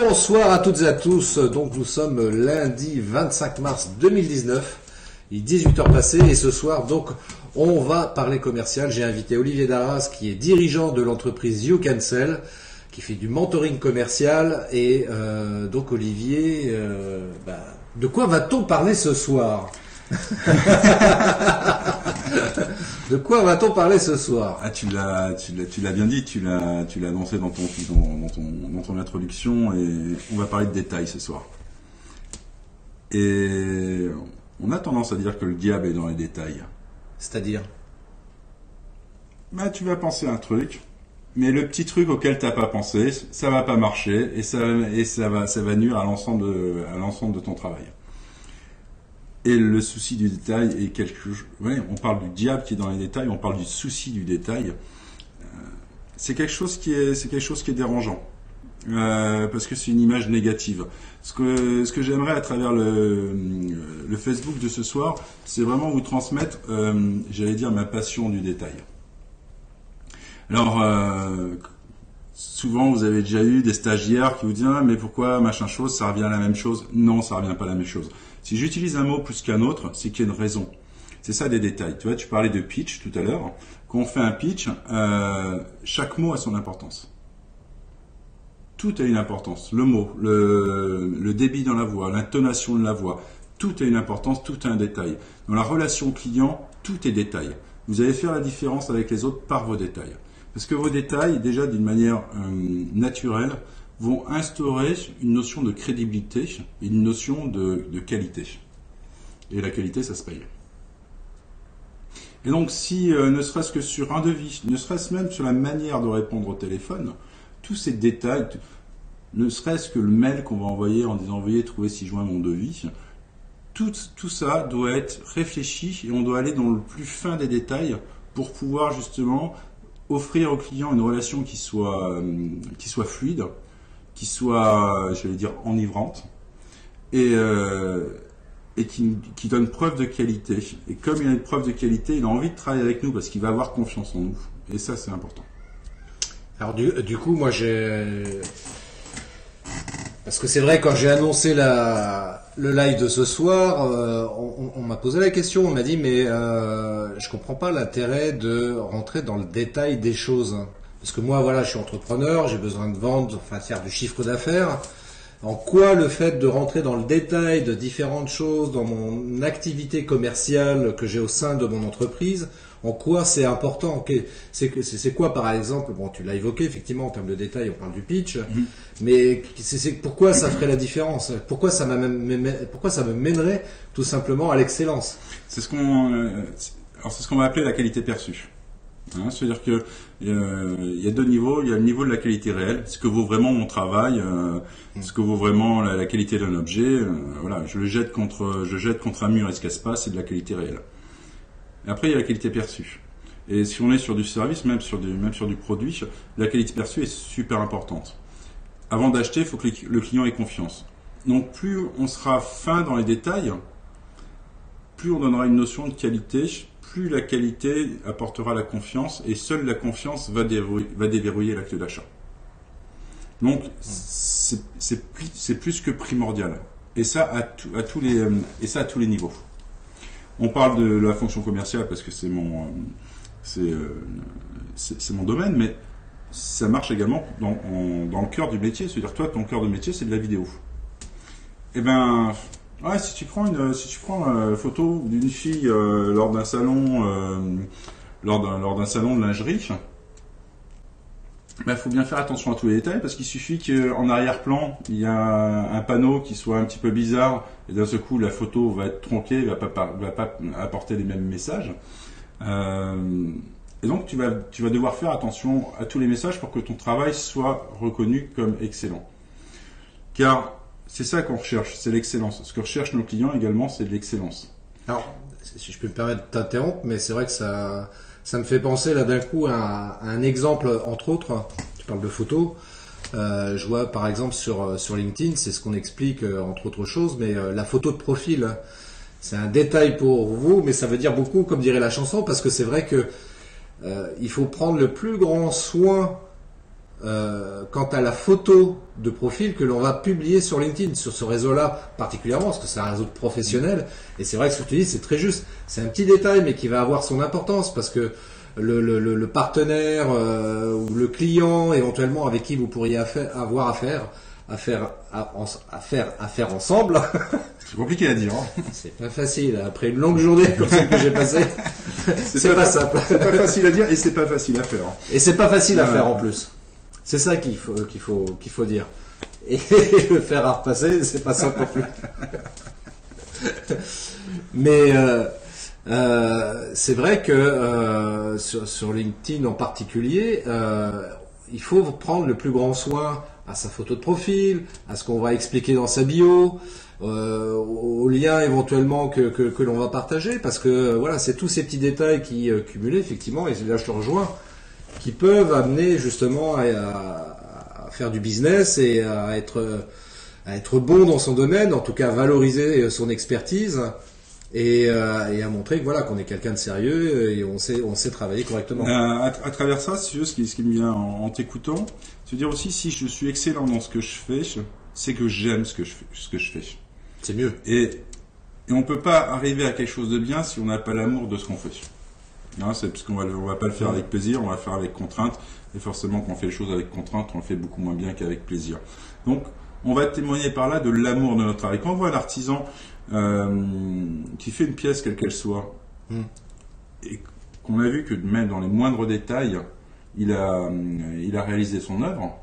Bonsoir à toutes et à tous. Donc nous sommes lundi 25 mars 2019. Il est 18h passées et ce soir donc on va parler commercial. J'ai invité Olivier Darras qui est dirigeant de l'entreprise You Cancel, qui fait du mentoring commercial. Et donc Olivier, de quoi va-t-on parler ce soir? De quoi va-t-on parler ce soir? Ah, tu l'as bien dit, tu l'as annoncé dans ton introduction, et on va parler de détails ce soir. Et on a tendance à dire que le diable est dans les détails. C'est-à-dire? Tu vas penser à un truc, mais le petit truc auquel t'as pas pensé, ça va pas marcher, et ça va nuire à l'ensemble de ton travail. Et le souci du détail est quelque chose. Ouais, on parle du diable qui est dans les détails, on parle du souci du détail. C'est quelque chose qui est dérangeant, parce que c'est une image négative. Ce que j'aimerais à travers le Facebook de ce soir, c'est vraiment vous transmettre, j'allais dire, ma passion du détail. Alors, souvent vous avez déjà eu des stagiaires qui vous disent mais pourquoi machin chose, ça revient à la même chose. Non, ça revient pas à la même chose. Si j'utilise un mot plus qu'un autre, c'est qu'il y a une raison. C'est ça des détails. Tu vois, tu parlais de pitch tout à l'heure. Quand on fait un pitch, chaque mot a son importance. Tout a une importance. Le mot, le débit dans la voix, l'intonation de la voix, tout a une importance, tout a un détail. Dans la relation client, tout est détail. Vous allez faire la différence avec les autres par vos détails. Parce que vos détails, déjà d'une manière naturelle, vont instaurer une notion de crédibilité et une notion de qualité. Et la qualité, ça se paye. Et donc, si ne serait-ce que sur un devis, ne serait-ce même sur la manière de répondre au téléphone, tous ces détails, ne serait-ce que le mail qu'on va envoyer en disant « Veuillez trouver ci-joint mon devis », tout ça doit être réfléchi et on doit aller dans le plus fin des détails pour pouvoir justement offrir au client une relation qui soit fluide, qui soit, j'allais dire, enivrante, et qui donne preuve de qualité. Et comme il a une preuve de qualité, il a envie de travailler avec nous parce qu'il va avoir confiance en nous. Et ça, c'est important. Alors du coup, moi parce que c'est vrai, quand j'ai annoncé le live de ce soir, on m'a posé la question, on m'a dit mais je comprends pas l'intérêt de rentrer dans le détail des choses. Parce que moi, voilà, je suis entrepreneur, j'ai besoin de vendre, enfin faire du chiffre d'affaires. En quoi le fait de rentrer dans le détail de différentes choses dans mon activité commerciale que j'ai au sein de mon entreprise, en quoi c'est important? C'est quoi, par exemple, bon, tu l'as évoqué, effectivement, en termes de détail, on parle du pitch, mais pourquoi ça ferait la différence? Pourquoi ça me mènerait tout simplement à l'excellence? C'est ce qu'on va appeler la qualité perçue. C'est-à-dire que il y a deux niveaux. Il y a le niveau de la qualité réelle, ce que vaut vraiment mon travail, ce que vaut vraiment la qualité d'un objet. Voilà, je jette contre un mur et ce qui se passe, c'est de la qualité réelle. Et après, il y a la qualité perçue. Et si on est sur du service, même sur du produit, la qualité perçue est super importante. Avant d'acheter, il faut que le client ait confiance. Donc, plus on sera fin dans les détails, plus on donnera une notion de qualité, plus la qualité apportera la confiance, et seule la confiance va déverrouiller l'acte d'achat. Donc, c'est plus que primordial. Et ça à tous les niveaux. On parle de la fonction commerciale parce que c'est mon domaine, mais ça marche également dans le cœur du métier. C'est-à-dire, toi, ton cœur de métier, c'est de la vidéo. Eh ben, ouais, si tu prends une photo d'une fille lors d'un salon de lingerie, il faut bien faire attention à tous les détails, parce qu'il suffit qu'en arrière-plan il y a un panneau qui soit un petit peu bizarre, et d'un seul coup la photo va être tronquée, va pas apporter les mêmes messages. Et donc tu vas devoir faire attention à tous les messages pour que ton travail soit reconnu comme excellent. Car c'est ça qu'on recherche, c'est l'excellence. Ce que recherchent nos clients également, c'est de l'excellence. Alors, si je peux me permettre de t'interrompre, mais c'est vrai que ça me fait penser là d'un coup à un exemple, entre autres. Tu parles de photos. Je vois par exemple sur LinkedIn, c'est ce qu'on explique entre autres choses, mais la photo de profil, c'est un détail pour vous, mais ça veut dire beaucoup, comme dirait la chanson, parce que c'est vrai que il faut prendre le plus grand soin quant à la photo de profil que l'on va publier sur LinkedIn, sur ce réseau-là particulièrement, parce que c'est un réseau de professionnels. Et c'est vrai que ce que tu dis, c'est très juste. C'est un petit détail, mais qui va avoir son importance, parce que le partenaire ou le client éventuellement avec qui vous pourriez avoir affaire ensemble. C'est compliqué à dire. Hein. C'est pas facile. Après une longue journée comme celle que j'ai passée, c'est pas simple. C'est pas facile à dire et c'est pas facile à faire. Et c'est pas facile à faire en plus. C'est ça qu'il faut dire. Et le faire à repasser, c'est pas simple non plus. Mais c'est vrai que sur LinkedIn en particulier, il faut prendre le plus grand soin à sa photo de profil, à ce qu'on va expliquer dans sa bio, aux liens éventuellement que l'on va partager, parce que voilà, c'est tous ces petits détails qui cumulés effectivement, et là je te rejoins, qui peuvent amener justement à faire du business et à être bon dans son domaine, en tout cas à valoriser son expertise. Et à montrer que voilà qu'on est quelqu'un de sérieux et on sait travailler correctement. À travers ça, ce qui me vient en t'écoutant, c'est dire aussi si je suis excellent dans ce que je fais, c'est que j'aime ce que je fais. C'est mieux. Et on peut pas arriver à quelque chose de bien si on n'a pas l'amour de ce qu'on fait. Hein, c'est parce qu'on va pas le faire avec plaisir, on va le faire avec contrainte. Et forcément, quand on fait les choses avec contrainte, on le fait beaucoup moins bien qu'avec plaisir. Donc, on va témoigner par là de l'amour de notre travail. Quand on voit un artisan qui fait une pièce quelle qu'elle soit, et qu'on a vu que même dans les moindres détails, il a réalisé son œuvre,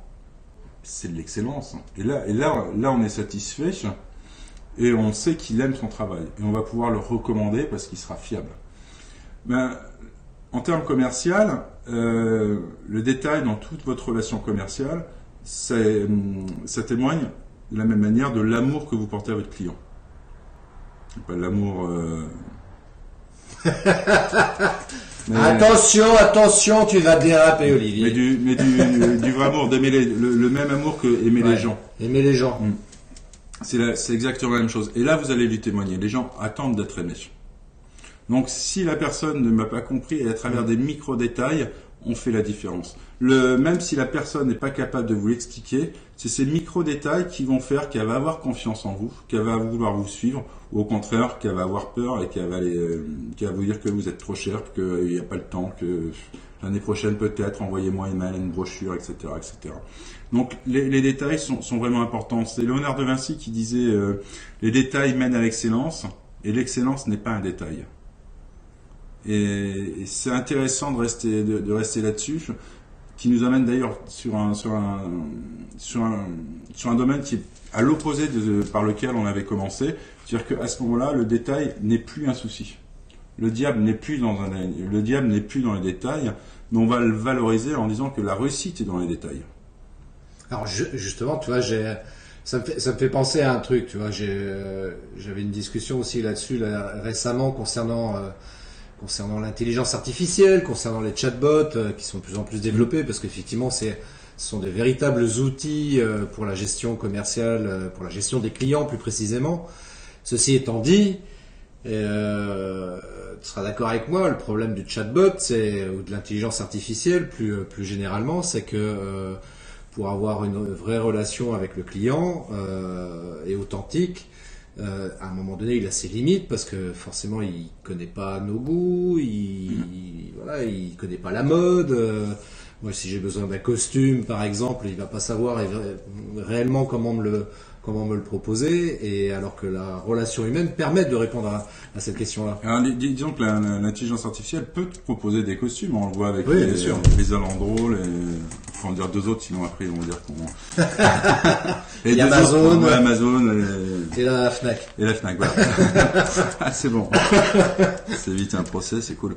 c'est de l'excellence. Et là, on est satisfait et on sait qu'il aime son travail. Et on va pouvoir le recommander parce qu'il sera fiable. Ben, en termes commercial, le détail dans toute votre relation commerciale, ça témoigne de la même manière de l'amour que vous portez à votre client. Pas de l'amour. Attention, tu vas déraper, Olivier. Mais du vrai amour, d'aimer le même amour que aimer les gens. Aimer les gens. C'est exactement la même chose. Et là, vous allez lui témoigner. Les gens attendent d'être aimés. Donc, si la personne ne m'a pas compris et à travers des micro-détails, on fait la différence. Même si la personne n'est pas capable de vous l'expliquer, c'est ces micro-détails qui vont faire qu'elle va avoir confiance en vous, qu'elle va vouloir vous suivre, ou au contraire, qu'elle va avoir peur et qu'elle va vous dire que vous êtes trop cher, qu'il n'y a pas le temps, que l'année prochaine peut-être, envoyez-moi une brochure, etc., etc. Donc, les détails sont vraiment importants. C'est Léonard de Vinci qui disait les détails mènent à l'excellence, et l'excellence n'est pas un détail. Et c'est intéressant de rester là-dessus, qui nous amène d'ailleurs sur un domaine qui est à l'opposé par lequel on avait commencé. C'est-à-dire qu'à ce moment-là, le détail n'est plus un souci. Le diable n'est plus dans les détails, mais on va le valoriser en disant que la réussite est dans les détails. Alors justement, tu vois, ça me fait penser à un truc, tu vois, j'avais une discussion aussi là-dessus récemment concernant l'intelligence artificielle, concernant les chatbots qui sont de plus en plus développés, parce qu'effectivement, ce sont des véritables outils pour la gestion commerciale, pour la gestion des clients plus précisément. Ceci étant dit, tu seras d'accord avec moi, le problème du chatbot, ou de l'intelligence artificielle plus généralement, c'est que pour avoir une vraie relation avec le client et authentique, à un moment donné, il a ses limites parce que forcément, il connaît pas nos goûts, il connaît pas la mode. Moi, si j'ai besoin d'un costume, par exemple, il va pas savoir réellement comment me le proposer, et alors que la relation humaine permet de répondre à cette question-là. Alors, disons que l'intelligence artificielle peut te proposer des costumes, on le voit avec les Alandro, faut en dire deux autres, sinon après ils vont dire qu'on... Et Amazon, Amazon et la Fnac. Et la Fnac, voilà. Ah, c'est bon. C'est vite un procès, c'est cool.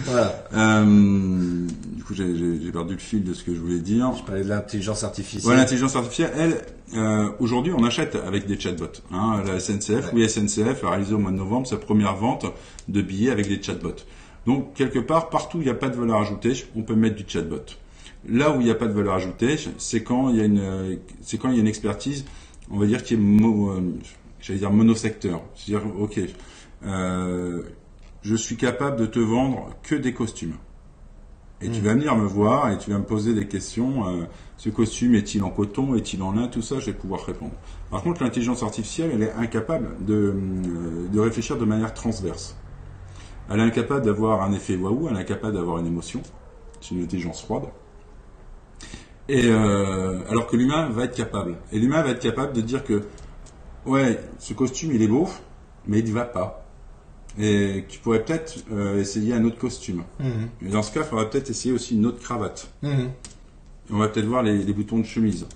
Voilà. Du coup, j'ai perdu le fil de ce que je voulais dire. Je parlais de l'intelligence artificielle. Ouais, l'intelligence artificielle, aujourd'hui, on achète avec des chatbots. Hein, la SNCF, oui, SNCF a réalisé au mois de novembre sa première vente de billets avec des chatbots. Donc, quelque part, partout où il n'y a pas de valeur ajoutée, on peut mettre du chatbot. Là où il n'y a pas de valeur ajoutée, c'est quand il y a une expertise, on va dire, qui est monosecteur. C'est-à-dire, ok, je suis capable de te vendre que des costumes. Et tu vas venir me voir et tu vas me poser des questions. Ce costume est-il en coton, est-il en lin, tout ça, je vais pouvoir répondre. Par contre, l'intelligence artificielle, elle est incapable de réfléchir de manière transverse. Elle est incapable d'avoir un effet waouh, elle est incapable d'avoir une émotion. C'est une intelligence froide. Et alors que l'humain va être capable. Et l'humain va être capable de dire que ouais, ce costume il est beau, mais il ne va pas. Et tu pourrais peut-être essayer un autre costume. Et dans ce cas, il faudra peut-être essayer aussi une autre cravate. Et on va peut-être voir les boutons de chemise.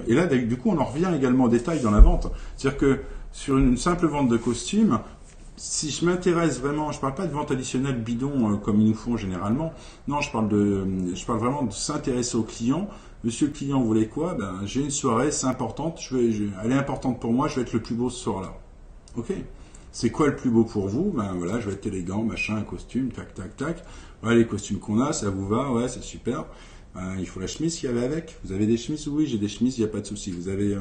Et là, du coup, on en revient également au détail dans la vente. C'est-à-dire que sur une simple vente de costume, si je m'intéresse vraiment, je ne parle pas de vente additionnelle bidon comme ils nous font généralement. Non, je parle vraiment de s'intéresser au client. Monsieur le client, vous voulez quoi? Ben, j'ai une soirée, c'est importante. Elle est importante pour moi. Je vais être le plus beau ce soir-là. Ok. C'est quoi le plus beau pour vous? Ben voilà, je vais être élégant, machin, un costume, tac, tac, tac. Voilà les costumes qu'on a, ça vous va? Ouais, c'est super. Il faut la chemise qu'il y avait avec. Vous avez des chemises? Oui, j'ai des chemises, il n'y a pas de souci. Vous avez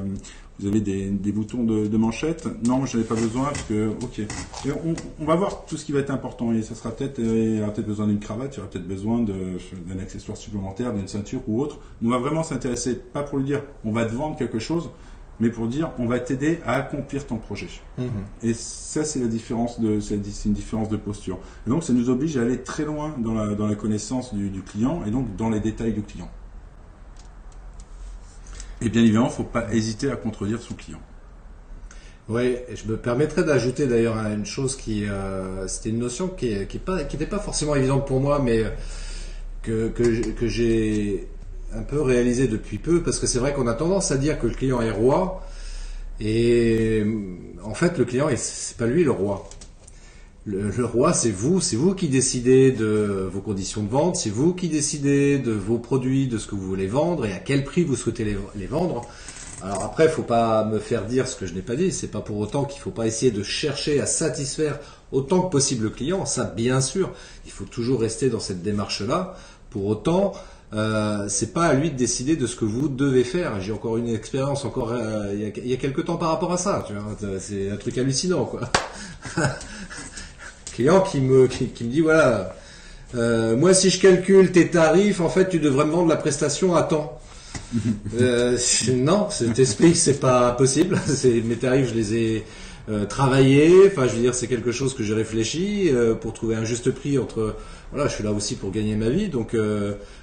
des boutons de manchette? Non, je n'en ai pas besoin parce que, ok. Et on va voir tout ce qui va être important. Et ça sera il y aura peut-être besoin d'une cravate, il y aura peut-être besoin d'un accessoire supplémentaire, d'une ceinture ou autre. On va vraiment s'intéresser, pas pour lui dire, on va te vendre quelque chose, mais pour dire, on va t'aider à accomplir ton projet. Et ça, c'est une différence de posture. Et donc, ça nous oblige à aller très loin dans la connaissance du client et donc dans les détails du client. Et bien évidemment, il ne faut pas hésiter à contredire son client. Oui, je me permettrais d'ajouter d'ailleurs une chose c'était une notion qui n'était pas forcément évidente pour moi, mais que j'ai un peu réalisé depuis peu, parce que c'est vrai qu'on a tendance à dire que le client est roi, et en fait le client c'est pas lui le roi. Le roi c'est vous qui décidez de vos conditions de vente, c'est vous qui décidez de vos produits, de ce que vous voulez vendre et à quel prix vous souhaitez les vendre. Alors après, il faut pas me faire dire ce que je n'ai pas dit, c'est pas pour autant qu'il faut pas essayer de chercher à satisfaire autant que possible le client, ça bien sûr, il faut toujours rester dans cette démarche-là. Pour autant, c'est pas à lui de décider de ce que vous devez faire. J'ai encore une expérience il y a quelques temps par rapport à ça. Tu vois, c'est un truc hallucinant, quoi. Client qui me dit voilà, moi si je calcule tes tarifs, en fait tu devrais me vendre la prestation à temps. Non, t'explique, c'est pas possible. Mes tarifs, je les ai travaillés. Enfin, je veux dire, c'est quelque chose que j'ai réfléchi pour trouver un juste prix entre. Voilà, je suis là aussi pour gagner ma vie, donc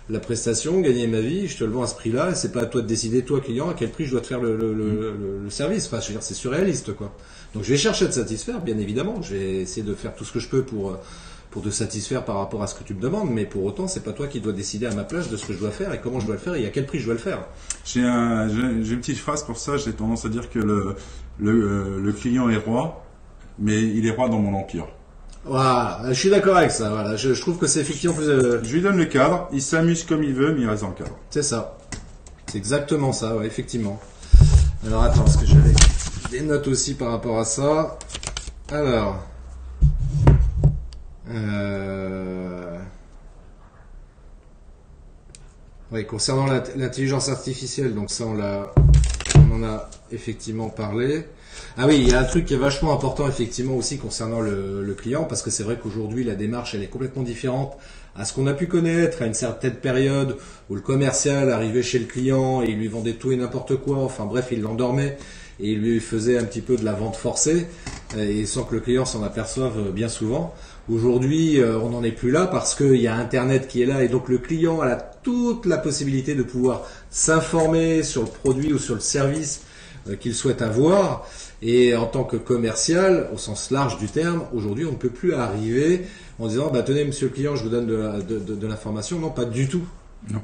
la prestation, gagner ma vie, je te le vends à ce prix-là. C'est pas à toi de décider, toi client, à quel prix je dois te faire le service. Enfin, je veux dire, c'est surréaliste, quoi. Donc, je vais chercher à te satisfaire, bien évidemment. Je vais essayer de faire tout ce que je peux pour te satisfaire par rapport à ce que tu me demandes, mais pour autant, c'est pas toi qui dois décider à ma place de ce que je dois faire et comment je dois le faire et à quel prix je dois le faire. J'ai une petite phrase pour ça. J'ai tendance à dire que le client est roi, mais il est roi dans mon empire. Voilà, je suis d'accord avec ça. Voilà, je trouve que c'est effectivement plus. Je lui donne le cadre, il s'amuse comme il veut, mais il reste dans le cadre. C'est ça. C'est exactement ça, ouais, effectivement. Alors attends, parce que j'avais des notes aussi par rapport à ça. Alors. Oui, concernant l'intelligence artificielle, donc ça on en a effectivement parlé. Ah oui, il y a un truc qui est vachement important effectivement aussi concernant le client, parce que c'est vrai qu'aujourd'hui la démarche elle est complètement différente à ce qu'on a pu connaître à une certaine période où le commercial arrivait chez le client et il lui vendait tout et n'importe quoi, enfin bref, il l'endormait et il lui faisait un petit peu de la vente forcée et sans que le client s'en aperçoive bien souvent. Aujourd'hui, on n'en est plus là parce qu'il y a Internet qui est là et donc le client a toute la possibilité de pouvoir s'informer sur le produit ou sur le service qu'il souhaite avoir. Et en tant que commercial, au sens large du terme, aujourd'hui, on ne peut plus arriver en disant bah, « Tenez, monsieur le client, je vous donne de l'information. » Non, pas du tout. Non.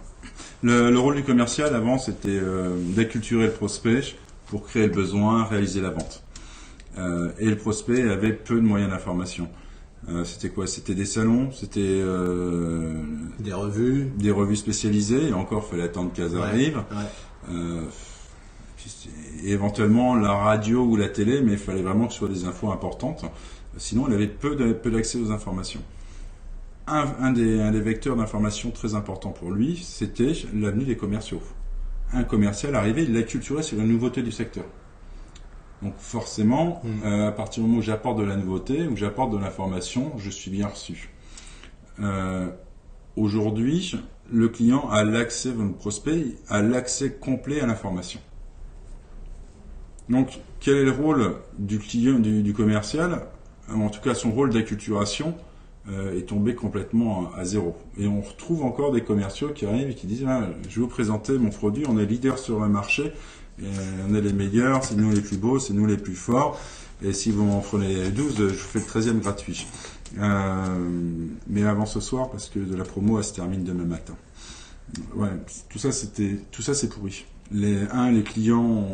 Le rôle du commercial, avant, c'était d'acculturer le prospect pour créer le besoin, réaliser la vente. Et le prospect avait peu de moyens d'information. C'était quoi? C'était des salons, c'était des revues spécialisées. Et encore, il fallait attendre qu'elles arrivent. Ouais. Et éventuellement la radio ou la télé, mais il fallait vraiment que ce soit des infos importantes. Sinon, il avait peu d'accès aux informations. Un des vecteurs d'information très importants pour lui, c'était l'avenue des commerciaux. Un commercial arrivait, il l'acculturait sur la nouveauté du secteur. Donc forcément, à partir du moment où j'apporte de la nouveauté, où j'apporte de l'information, je suis bien reçu. aujourd'hui, le client a l'accès, votre prospect a l'accès complet à l'information. Donc, quel est le rôle du client, du commercial? En tout cas, son rôle d'acculturation est tombé complètement à zéro. Et on retrouve encore des commerciaux qui arrivent et qui disent ah, je vais vous présenter mon produit, on est leader sur le marché, on est les meilleurs, c'est nous les plus beaux, c'est nous les plus forts, et si vous m'en prenez 12, je vous fais le 13e gratuit. Mais avant ce soir, parce que de la promo, elle se termine demain matin. Ouais, tout ça c'est pourri. Les clients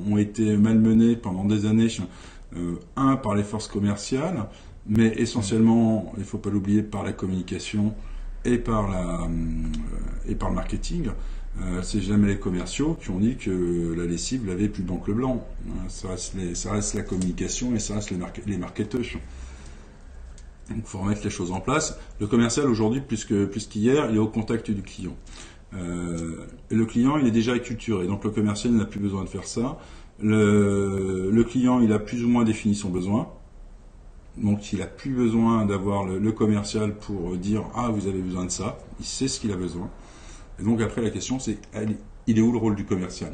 ont été malmenés pendant des années, par les forces commerciales, mais essentiellement, il ne faut pas l'oublier, par la communication et par le marketing. C'est jamais les commerciaux qui ont dit que la lessive lavait plus blanc que le blanc. Ça reste la communication et ça reste les marketeurs. Donc il faut remettre les choses en place. Le commercial aujourd'hui, plus qu'hier, il est au contact du client. Et le client, il est déjà acculturé, donc le commercial n'a plus besoin de faire ça. Le client, il a plus ou moins défini son besoin. Donc il n'a plus besoin d'avoir le commercial pour dire « Ah, vous avez besoin de ça ». Il sait ce qu'il a besoin. Et donc après, la question, c'est il est où le rôle du commercial?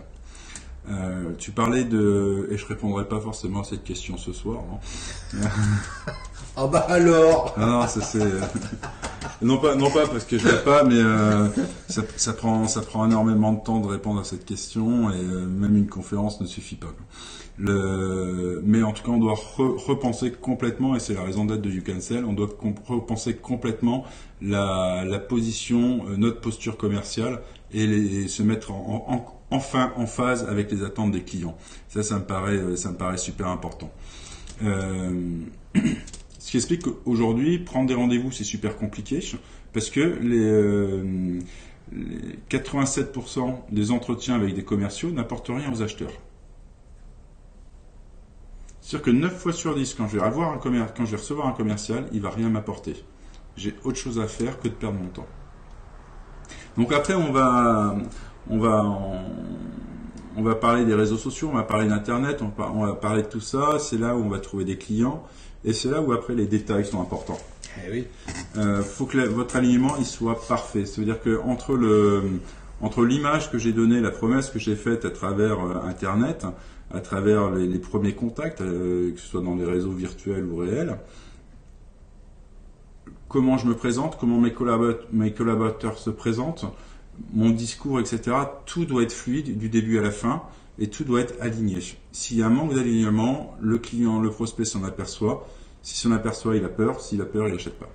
Tu parlais de... Et je ne répondrai pas forcément à cette question ce soir. Ah bah alors. Non, non pas parce que je ne l'ai pas, mais ça prend énormément de temps de répondre à cette question, et même une conférence ne suffit pas. Mais en tout cas, on doit repenser complètement, et c'est la raison d'être de You Can Sell, on doit repenser complètement la position, notre posture commerciale, et se mettre enfin en phase avec les attentes des clients. Ça me paraît super important. Ce qui explique qu'aujourd'hui, prendre des rendez-vous, c'est super compliqué, parce que les 87% des entretiens avec des commerciaux n'apportent rien aux acheteurs. C'est-à-dire que 9 fois sur 10, quand je vais recevoir un commercial, il ne va rien m'apporter. J'ai autre chose à faire que de perdre mon temps. Donc après, on va parler des réseaux sociaux, on va parler d'Internet, on va parler de tout ça. C'est là où on va trouver des clients. Et c'est là où après les détails sont importants. Eh oui. Faut que votre alignement il soit parfait. Ça veut dire que entre l'image que j'ai donnée, la promesse que j'ai faite à travers Internet, à travers les premiers contacts, que ce soit dans les réseaux virtuels ou réels, comment je me présente, comment mes collaborateurs se présentent, mon discours, etc. Tout doit être fluide du début à la fin. Et tout doit être aligné. S'il y a un manque d'alignement, le client, le prospect s'en aperçoit. S'il s'en aperçoit, il a peur. S'il a peur, il n'achète pas.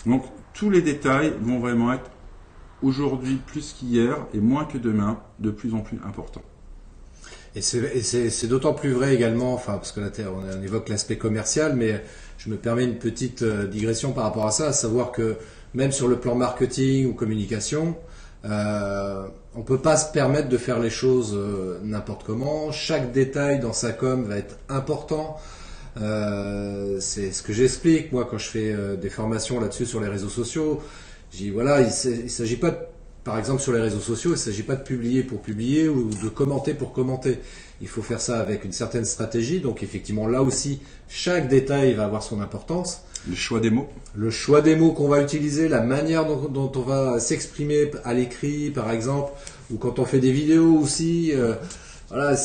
Donc, tous les détails vont vraiment être aujourd'hui plus qu'hier et moins que demain, de plus en plus importants. Et c'est d'autant plus vrai également, enfin, parce que là, on évoque l'aspect commercial, mais je me permets une petite digression par rapport à ça, à savoir que même sur le plan marketing ou communication, on peut pas se permettre de faire les choses n'importe comment. Chaque détail dans sa com va être important. C'est ce que j'explique moi quand je fais des formations là-dessus sur les réseaux sociaux. Je dis voilà, il s'agit pas par exemple sur les réseaux sociaux, il s'agit pas de publier pour publier ou de commenter pour commenter. Il faut faire ça avec une certaine stratégie. Donc effectivement là aussi, chaque détail va avoir son importance. Le choix des mots. Le choix des mots qu'on va utiliser, la manière dont on va s'exprimer à l'écrit, par exemple, ou quand on fait des vidéos aussi. Voilà,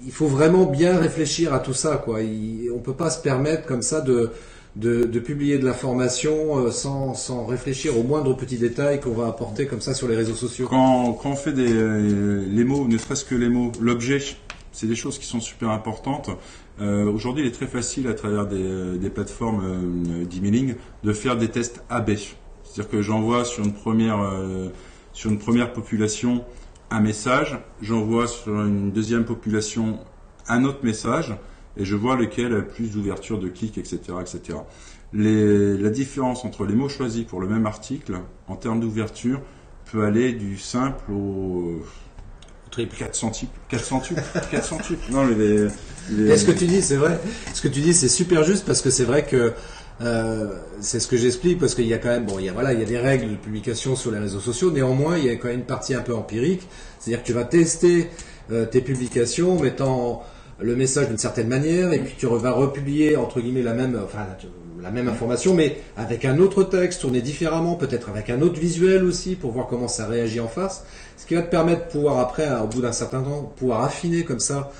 il faut vraiment bien réfléchir à tout ça, quoi. On peut pas se permettre comme ça de publier de l'information sans réfléchir au moindre petit détail qu'on va apporter comme ça sur les réseaux sociaux. Quand on fait les mots, ne serait-ce que les mots, l'objet, c'est des choses qui sont super importantes. Aujourd'hui, il est très facile à travers des plateformes d'emailing de faire des tests AB. C'est-à-dire que j'envoie sur une première population un message, j'envoie sur une deuxième population un autre message, et je vois lequel a le plus d'ouverture de clics, etc., etc. La différence entre les mots choisis pour le même article, en termes d'ouverture, peut aller du simple au triple. 400 types. Non, Et ce que tu dis, c'est vrai. Ce que tu dis, c'est super juste parce que c'est vrai que c'est ce que j'explique parce qu'il y a quand même, il y a des règles de publication sur les réseaux sociaux. Néanmoins, il y a quand même une partie un peu empirique. C'est-à-dire que tu vas tester tes publications, mettant le message d'une certaine manière, et puis tu vas republier entre guillemets la même information, mais avec un autre texte, tourné différemment, peut-être avec un autre visuel aussi, pour voir comment ça réagit en face, ce qui va te permettre de pouvoir après, au bout d'un certain temps, pouvoir affiner comme ça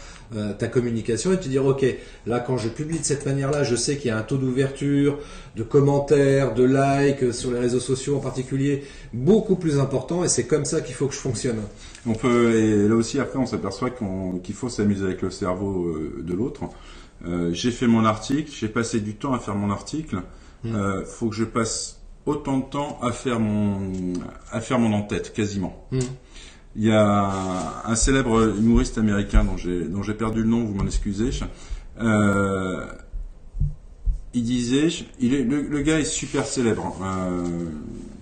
ta communication et te dire ok, là quand je publie de cette manière-là, je sais qu'il y a un taux d'ouverture, de commentaires, de likes sur les réseaux sociaux en particulier, beaucoup plus important, et c'est comme ça qu'il faut que je fonctionne. Et là aussi après on s'aperçoit qu'il faut s'amuser avec le cerveau de l'autre. J'ai fait mon article, j'ai passé du temps à faire mon article, faut que je passe autant de temps à faire mon en-tête, quasiment. Il y a un célèbre humoriste américain dont j'ai perdu le nom, vous m'en excusez. Il disait, le gars est super célèbre.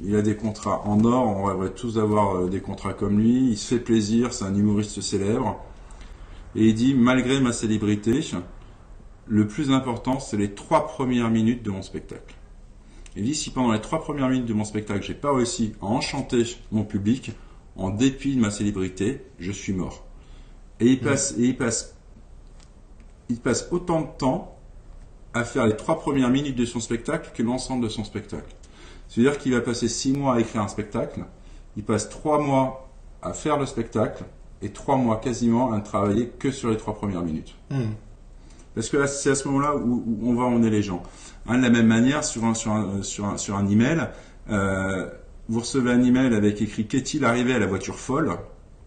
Il a des contrats en or, on rêverait tous d'avoir des contrats comme lui. Il se fait plaisir, c'est un humoriste célèbre. Et il dit, malgré ma célébrité, le plus important, c'est les 3 premières minutes de mon spectacle. Il dit, si pendant les 3 premières minutes de mon spectacle, j'ai pas réussi à enchanter mon public, en dépit de ma célébrité, je suis mort. Et il passe autant de temps à faire les 3 premières minutes de son spectacle que l'ensemble de son spectacle. C'est-à-dire qu'il va passer 6 mois à écrire un spectacle, il passe 3 mois à faire le spectacle, et 3 mois quasiment à ne travailler que sur les 3 premières minutes. Parce que là, c'est à ce moment-là où on va emmener les gens. De la même manière, sur un email, vous recevez un email avec écrit « Qu'est-il arrivé à la voiture folle ?»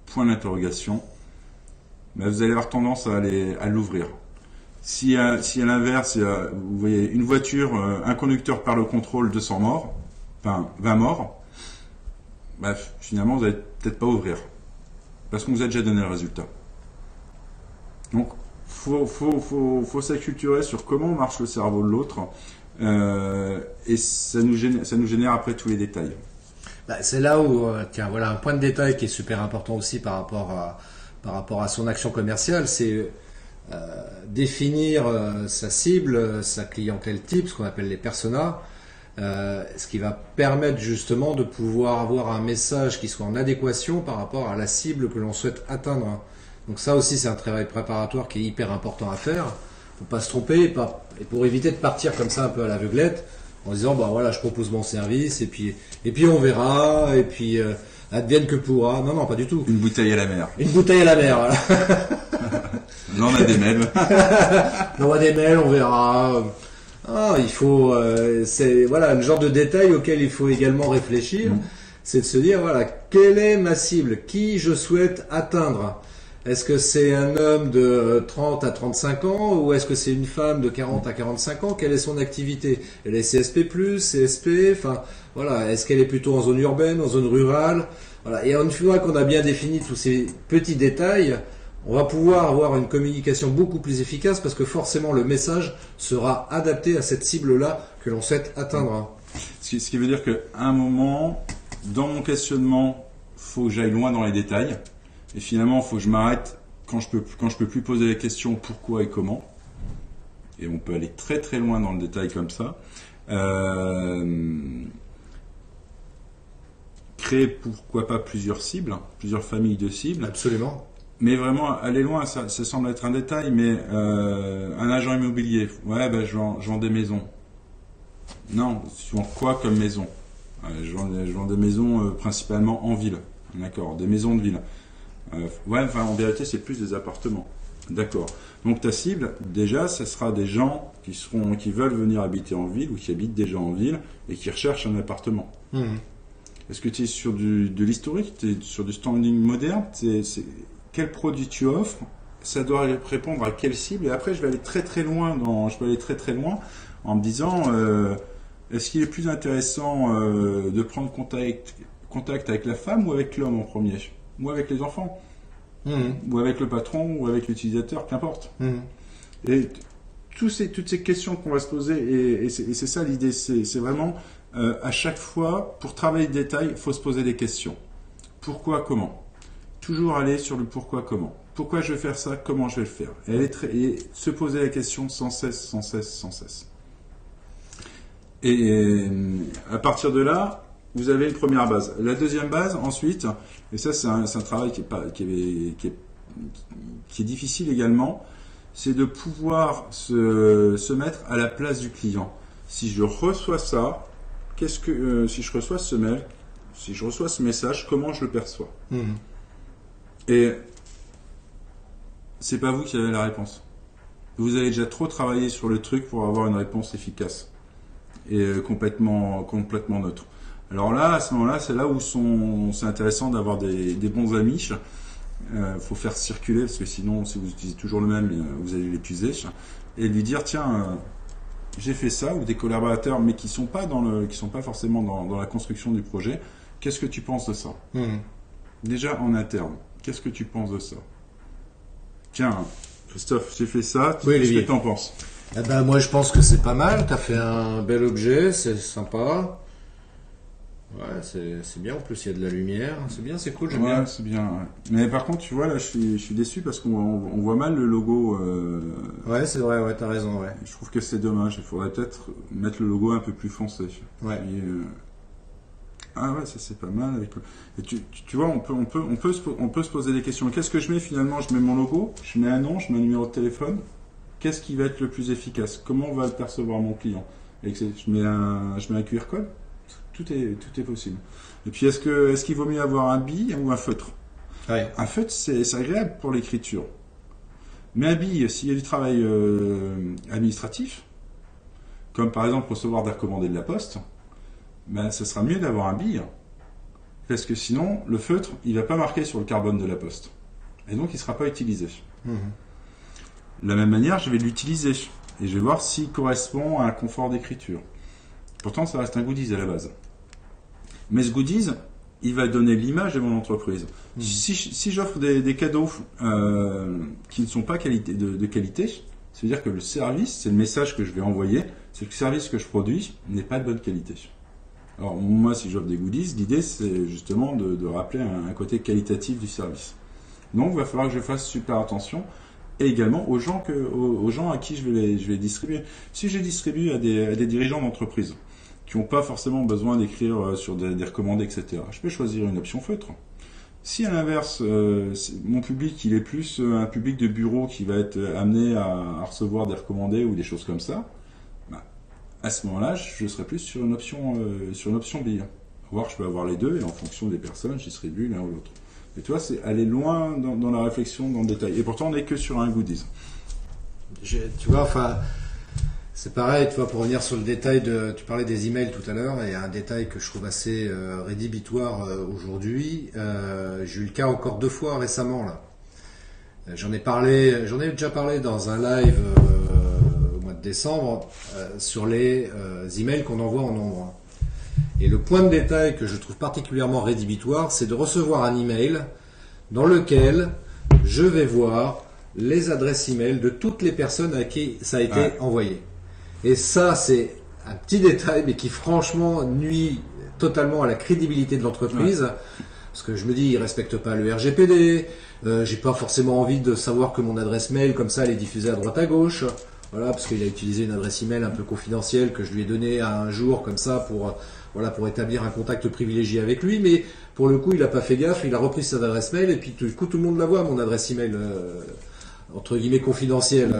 Point d'interrogation. Mais vous allez avoir tendance à l'ouvrir. Si à l'inverse, vous voyez une voiture, un conducteur perd le contrôle, 200 morts, enfin 20 morts, finalement vous n'allez peut-être pas ouvrir. Parce qu'on vous a déjà donné le résultat. Donc, faut s'acculturer sur comment marche le cerveau de l'autre, et ça nous génère après tous les détails. C'est là où, voilà un point de détail qui est super important aussi par rapport à son action commerciale, c'est définir sa cible, sa clientèle type, ce qu'on appelle les personas, ce qui va permettre justement de pouvoir avoir un message qui soit en adéquation par rapport à la cible que l'on souhaite atteindre. Donc ça aussi c'est un travail préparatoire qui est hyper important à faire. Faut pas se tromper, et pour éviter de partir comme ça un peu à l'aveuglette, en disant voilà, je propose mon service et puis on verra, et puis advienne que pourra. Non, pas du tout. Une bouteille à la mer. Une bouteille à la mer, voilà. Là, on a des mails. On a des mails, on verra. Il faut, c'est le genre de détail auquel il faut également réfléchir, c'est de se dire quelle est ma cible, qui je souhaite atteindre. Est-ce que c'est un homme de 30 à 35 ans ou est-ce que c'est une femme de 40 à 45 ans? Quelle est son activité? Elle est CSP+, CSP, est-ce qu'elle est plutôt en zone urbaine, en zone rurale? Et une fois qu'on a bien défini tous ces petits détails, on va pouvoir avoir une communication beaucoup plus efficace parce que forcément le message sera adapté à cette cible-là que l'on souhaite atteindre. Ce qui veut dire qu'à un moment, dans mon questionnement, faut que j'aille loin dans les détails. Et finalement, il faut que je m'arrête quand je peux plus poser la question pourquoi et comment. Et on peut aller très très loin dans le détail comme ça. Créer pourquoi pas plusieurs cibles, plusieurs familles de cibles. Absolument. Mais vraiment aller loin, ça semble être un détail, mais un agent immobilier, je vends des maisons. Non, je vends quoi comme maison? Je vends des maisons principalement en ville. D'accord, des maisons de ville. En vérité, c'est plus des appartements. D'accord. Donc ta cible, déjà, ce sera des gens qui veulent venir habiter en ville ou qui habitent déjà en ville et qui recherchent un appartement. Est-ce que tu es sur de l'historique, tu es sur du standing moderne, quel produit tu offres? Ça doit répondre à quelle cible? Et après, je vais aller très très loin en me disant est-ce qu'il est plus intéressant de prendre contact avec la femme ou avec l'homme en premier? Ou avec les enfants, ou avec le patron, ou avec l'utilisateur, qu'importe. Et toutes ces questions qu'on va se poser, et c'est ça l'idée, c'est vraiment, à chaque fois, pour travailler le détail, il faut se poser des questions. Pourquoi, comment? Toujours aller sur le pourquoi, comment. Pourquoi je vais faire ça, comment je vais le faire? Et se poser la question sans cesse. Et à partir de là, vous avez une première base. La deuxième base, ensuite, et ça c'est un travail qui est difficile également, c'est de pouvoir se mettre à la place du client. Si je reçois ça, si je reçois ce mail, si je reçois ce message, comment je le perçois? Et c'est pas vous qui avez la réponse. Vous avez déjà trop travaillé sur le truc pour avoir une réponse efficace et complètement neutre. Alors là, à ce moment-là, c'est là où c'est intéressant d'avoir des bons amis. Faut faire circuler, parce que sinon, si vous utilisez toujours le même, vous allez l'épuiser. Et lui dire, tiens, j'ai fait ça, ou des collaborateurs, mais qui sont pas forcément dans la construction du projet. Qu'est-ce que tu penses de ça? Déjà en interne, qu'est-ce que tu penses de ça? Tiens, Christophe, j'ai fait ça, qu'est-ce que tu en penses? Eh ben, moi, je pense que c'est pas mal. Tu as fait un bel objet, c'est sympa. Ouais, c'est bien. En plus, il y a de la lumière. C'est bien, c'est cool, j'aime bien. C'est bien. Ouais. Mais par contre, tu vois, là, je suis déçu parce qu'on voit mal le logo. Ouais, c'est vrai, ouais, t'as raison, ouais. Je trouve que c'est dommage. Il faudrait peut-être mettre le logo un peu plus foncé. Ouais. Ah ouais, ça c'est pas mal. Et tu vois, on peut se poser des questions. Qu'est-ce que je mets finalement? Je mets mon logo, je mets un nom, je mets un numéro de téléphone. Qu'est-ce qui va être le plus efficace? Comment va le percevoir mon client? Je mets un QR code. Tout est possible. Et puis est-ce qu'il vaut mieux avoir un bic ou un feutre? Ouais. Un feutre, c'est agréable pour l'écriture. Mais un bic, s'il y a du travail administratif, comme par exemple recevoir des recommandés de la poste, ben, ce sera mieux d'avoir un bic. Parce que sinon, le feutre, il ne va pas marquer sur le carbone de la poste. Et donc, il ne sera pas utilisé. De la même manière, je vais l'utiliser. Et je vais voir s'il correspond à un confort d'écriture. Pourtant, ça reste un goodies à la base. Mais ce goodies, il va donner l'image de mon entreprise. Si j'offre des cadeaux qui ne sont pas de qualité, ça veut dire que le service, c'est le message que je vais envoyer, c'est que le service que je produis n'est pas de bonne qualité. Alors moi, si j'offre des goodies, l'idée c'est justement de rappeler un côté qualitatif du service. Donc il va falloir que je fasse super attention, et également aux gens à qui je vais les distribuer. Si je les distribue à des dirigeants d'entreprise qui n'ont pas forcément besoin d'écrire sur des recommandés, etc., je peux choisir une option feutre. Si à l'inverse, mon public il est plus un public de bureau qui va être amené à recevoir des recommandés ou des choses comme ça, à ce moment-là, je serai plus sur une option bill. Voire je peux avoir les deux et en fonction des personnes, je distribue l'un ou l'autre. Et tu vois, c'est aller loin dans la réflexion, dans le détail. Et pourtant, on n'est que sur un goodies. Tu vois, enfin, c'est pareil, tu vois, pour revenir sur le détail tu parlais des emails tout à l'heure, et il y a un détail que je trouve assez rédhibitoire aujourd'hui. J'ai eu le cas encore 2 fois récemment, là. J'en ai déjà parlé dans un live au mois de décembre sur les emails qu'on envoie en nombre. Et le point de détail que je trouve particulièrement rédhibitoire, c'est de recevoir un email dans lequel je vais voir les adresses email de toutes les personnes à qui ça a été envoyé. Et ça, c'est un petit détail, mais qui franchement nuit totalement à la crédibilité de l'entreprise. Parce que je me dis, ils respectent pas le RGPD, j'ai pas forcément envie de savoir que mon adresse mail, comme ça, elle est diffusée à droite à gauche. Voilà, parce qu'il a utilisé une adresse email un peu confidentielle que je lui ai donnée à un jour, comme ça, pour établir un contact privilégié avec lui. Mais pour le coup, il a pas fait gaffe, il a repris sa adresse mail, et puis du coup, tout le monde la voit, mon adresse email, entre guillemets, confidentielle.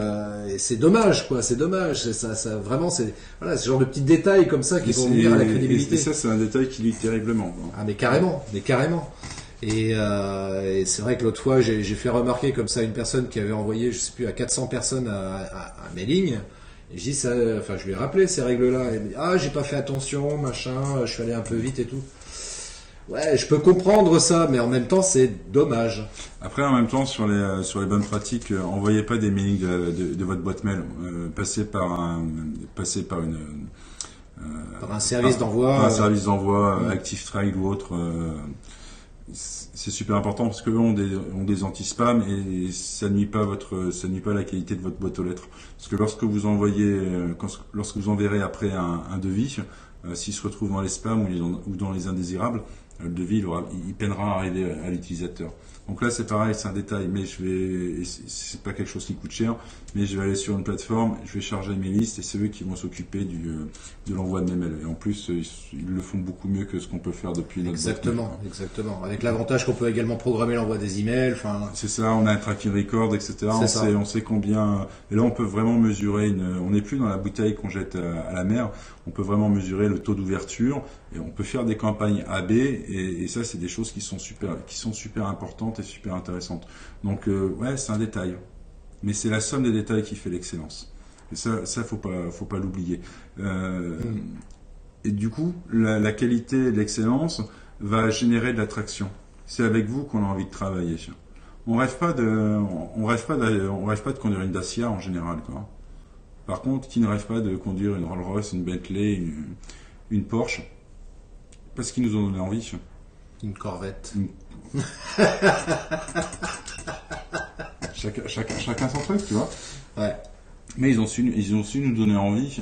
Et c'est dommage, quoi, c'est dommage. Ça, vraiment, c'est ce genre de petits détails comme ça qui vont nuire à la crédibilité. Et ça, c'est un détail qui nuit terriblement. Ah, mais carrément. Et c'est vrai que l'autre fois, j'ai fait remarquer comme ça à une personne qui avait envoyé, je sais plus, à 400 personnes un mailing. Et je lui ai rappelé ces règles-là. Et elle me dit, j'ai pas fait attention, machin, je suis allé un peu vite et tout. Ouais, je peux comprendre ça, mais en même temps, c'est dommage. Après, en même temps, sur les bonnes pratiques, envoyez pas des mailings de votre boîte mail. Passez par un service d'envoi. Un service d'envoi, ActiveTrail ou autre. C'est super important parce que eux ont des anti-spam et ça nuit pas à la qualité de votre boîte aux lettres. Parce que lorsque vous enverrez après un devis, s'il se retrouve dans les spams ou dans les indésirables, le devis, il peinera à arriver à l'utilisateur. Donc là, c'est pareil, c'est un détail, mais c'est pas quelque chose qui coûte cher, mais je vais aller sur une plateforme, je vais charger mes listes et c'est eux qui vont s'occuper de l'envoi de mes mails. Et en plus, ils le font beaucoup mieux que ce qu'on peut faire depuis notre boîte. Exactement. Avec l'avantage qu'on peut également programmer l'envoi des emails. C'est ça, on a un tracking record, etc. On sait combien. Et là, on peut vraiment mesurer. On n'est plus dans la bouteille qu'on jette à la mer. On peut vraiment mesurer le taux d'ouverture et on peut faire des campagnes AB. Et ça, c'est des choses qui sont super importantes et super intéressantes. Donc, ouais, c'est un détail. Mais c'est la somme des détails qui fait l'excellence. Et ça faut pas l'oublier. Et du coup, la qualité et l'excellence va générer de l'attraction. C'est avec vous qu'on a envie de travailler. On rêve pas de conduire une Dacia en général, quoi. Par contre, qui ne rêve pas de conduire une Rolls-Royce, une Bentley, une Porsche, parce qu'ils nous ont donné envie. Une Corvette. Chacun son truc, tu vois. Ouais. Mais ils ont su nous donner envie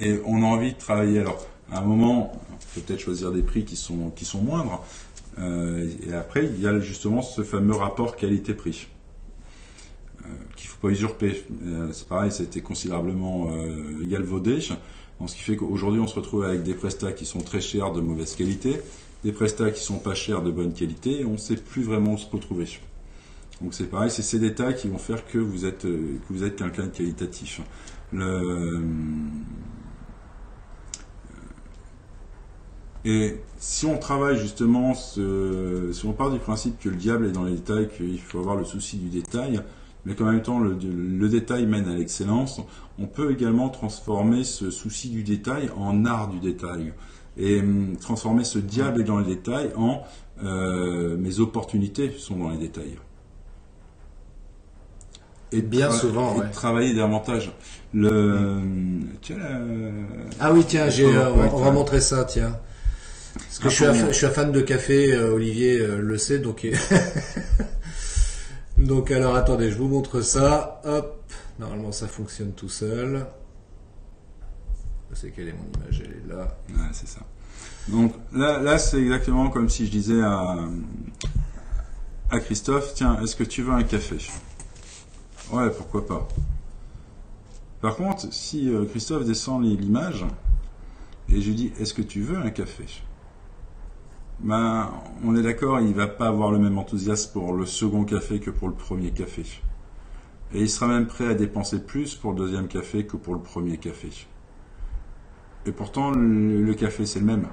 et on a envie de travailler. Alors, à un moment, peut-être choisir des prix qui sont moindres. Et après, il y a justement ce fameux rapport qualité-prix qu'il faut pas usurper. C'est pareil, ça a été considérablement galvaudé. Donc, ce qui fait qu'aujourd'hui, on se retrouve avec des prestats qui sont très chers de mauvaise qualité, des prestats qui sont pas chers de bonne qualité, et on ne sait plus vraiment où se retrouver. Donc c'est pareil, c'est ces détails qui vont faire que vous êtes quelqu'un de qualitatif. Et si on travaille justement, si on part du principe que le diable est dans les détails, qu'il faut avoir le souci du détail, mais qu'en même temps le détail mène à l'excellence, on peut également transformer ce souci du détail en art du détail. Et transformer ce diable est dans les détails en mes opportunités sont dans les détails. Et bien souvent, et travailler davantage. Ah oui, tiens, on va montrer ça, tiens. Parce que je suis un fan de café, Olivier le sait, donc donc alors attendez, je vous montre ça. Hop, normalement ça fonctionne tout seul. Je sais quelle est mon image, elle est là. Ouais, c'est ça. Donc là c'est exactement comme si je disais à Christophe, tiens, est-ce que tu veux un café ? Ouais, pourquoi pas. Par contre, si Christophe descend l'image et je lui dis, est-ce que tu veux un café ? Ben, on est d'accord, il va pas avoir le même enthousiasme pour le second café que pour le premier café. Et il sera même prêt à dépenser plus pour le deuxième café que pour le premier café. Et pourtant, le café, c'est le même.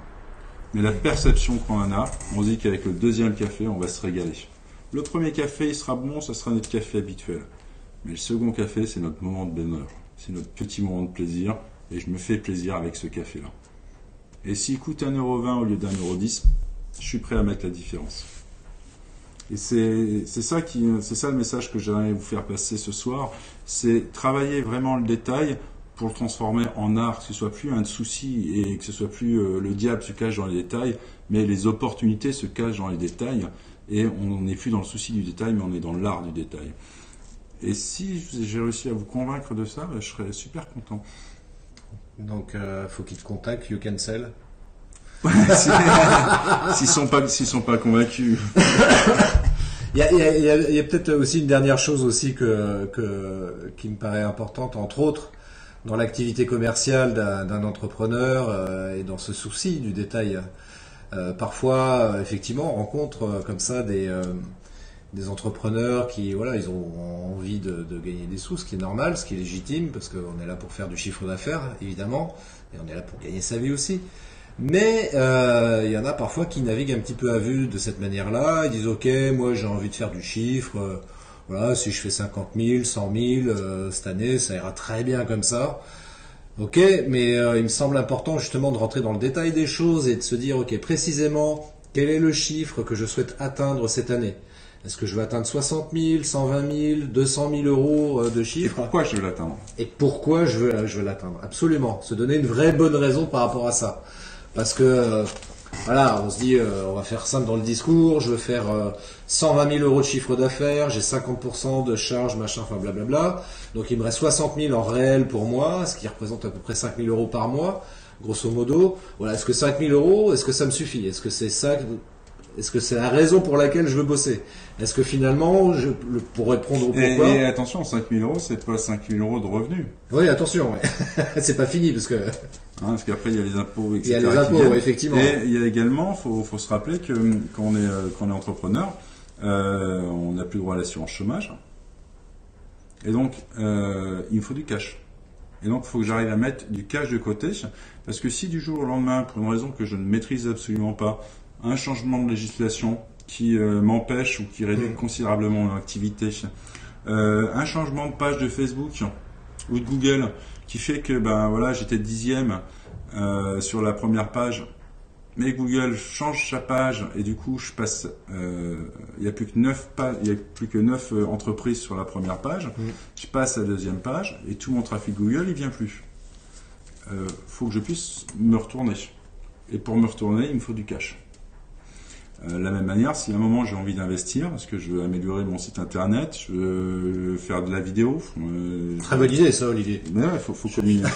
Mais la perception qu'on en a, on dit qu'avec le deuxième café, on va se régaler. Le premier café, il sera bon, ça sera notre café habituel. Mais le second café, c'est notre moment de bonheur. C'est notre petit moment de plaisir. Et je me fais plaisir avec ce café-là. Et s'il coûte 1,20 € au lieu d'1,10 €, je suis prêt à mettre la différence. Et c'est ça le message que j'aimerais vous faire passer ce soir. C'est travailler vraiment le détail pour le transformer en art, que ce soit plus un souci et que ce soit plus le diable se cache dans les détails, mais les opportunités se cachent dans les détails. Et on n'est plus dans le souci du détail, mais on est dans l'art du détail. Et si j'ai réussi à vous convaincre de ça, je serais super content. Donc, faut qu'ils te contactent, you can sell. S'ils sont pas convaincus. Il y a peut-être aussi une dernière chose aussi qui me paraît importante, entre autres, dans l'activité commerciale d'un entrepreneur et dans ce souci du détail. Parfois, effectivement, on rencontre comme ça des entrepreneurs qui, voilà, ils ont envie de gagner des sous, ce qui est normal, ce qui est légitime, parce qu'on est là pour faire du chiffre d'affaires, évidemment, et on est là pour gagner sa vie aussi. Mais il y en a parfois qui naviguent un petit peu à vue de cette manière-là. Ils disent, ok, moi j'ai envie de faire du chiffre, voilà, si je fais 50 000, 100 000 cette année, ça ira très bien comme ça. Ok, mais il me semble important justement de rentrer dans le détail des choses et de se dire, ok, précisément, quel est le chiffre que je souhaite atteindre cette année ? Est-ce que je veux atteindre 60 000, 120 000, 200 000 euros de chiffre ? Et pourquoi je veux l'atteindre ? Et pourquoi je veux l'atteindre ? Absolument, se donner une vraie bonne raison par rapport à ça. Parce que, voilà, on se dit, on va faire simple dans le discours, je veux faire 120 000 euros de chiffre d'affaires, j'ai 50% de charges, machin, enfin blablabla. Donc il me reste 60 000 en réel pour moi, ce qui représente à peu près 5 000 euros par mois. grosso modo. Voilà, est-ce que 5 000 euros, est-ce que ça me suffit? Est-ce que c'est ça, est-ce que c'est la raison pour laquelle je veux bosser? Est-ce que finalement, pour répondre au pourquoi... Et attention, 5 000 euros, c'est pas 5 000 euros de revenus. Oui, attention, ouais. C'est pas fini, parce que... Parce qu'après, il y a les impôts, etc. Il y a les impôts, effectivement. Et il y a également, faut se rappeler que quand on est entrepreneur, on n'a plus droit à l'assurance chômage. Et donc, il me faut du cash. Et donc, il faut que j'arrive à mettre du cash de côté. Parce que si du jour au lendemain, pour une raison que je ne maîtrise absolument pas, un changement de législation qui m'empêche ou qui réduit considérablement mon activité, un changement de page de Facebook ou de Google qui fait que voilà, j'étais 10e sur la première page, mais Google change sa page et du coup je passe, il n'y a plus que 9 entreprises sur la première page, je passe à la deuxième page et tout mon trafic Google il vient plus. Faut que je puisse me retourner, et pour me retourner il me faut du cash. De la même manière, si à un moment j'ai envie d'investir, parce que je veux améliorer mon site internet, je veux faire de la vidéo. Très bonne idée ça, Olivier. Il faut communiquer.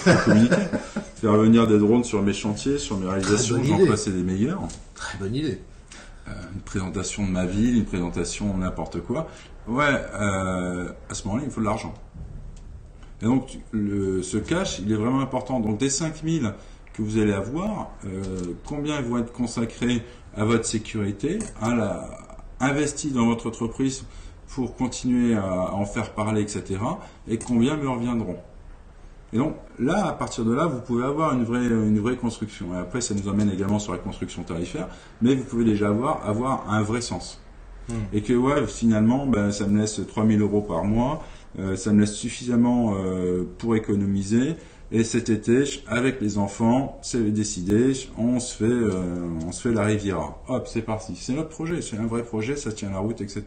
Faire venir des drones sur mes chantiers, sur mes réalisations, j'en passe des meilleurs. Très bonne idée. Une présentation de ma ville, une présentation de n'importe quoi. Ouais, à ce moment-là, il me faut de l'argent. Et donc, ce cash, il est vraiment important. Donc, des 5 000 que vous allez avoir, combien vont être consacrés à votre sécurité, investi dans votre entreprise pour continuer à en faire parler, etc. Et combien me reviendront. Et donc là, à partir de là, vous pouvez avoir une vraie construction. Et après, ça nous emmène également sur la construction tarifaire, mais vous pouvez déjà avoir un vrai sens. Et que finalement, ça me laisse 3 000 euros par mois, ça me laisse suffisamment pour économiser. Et cet été, avec les enfants, c'est décidé, on se fait la Riviera. Hop, c'est parti. C'est notre projet, c'est un vrai projet, ça tient la route, etc.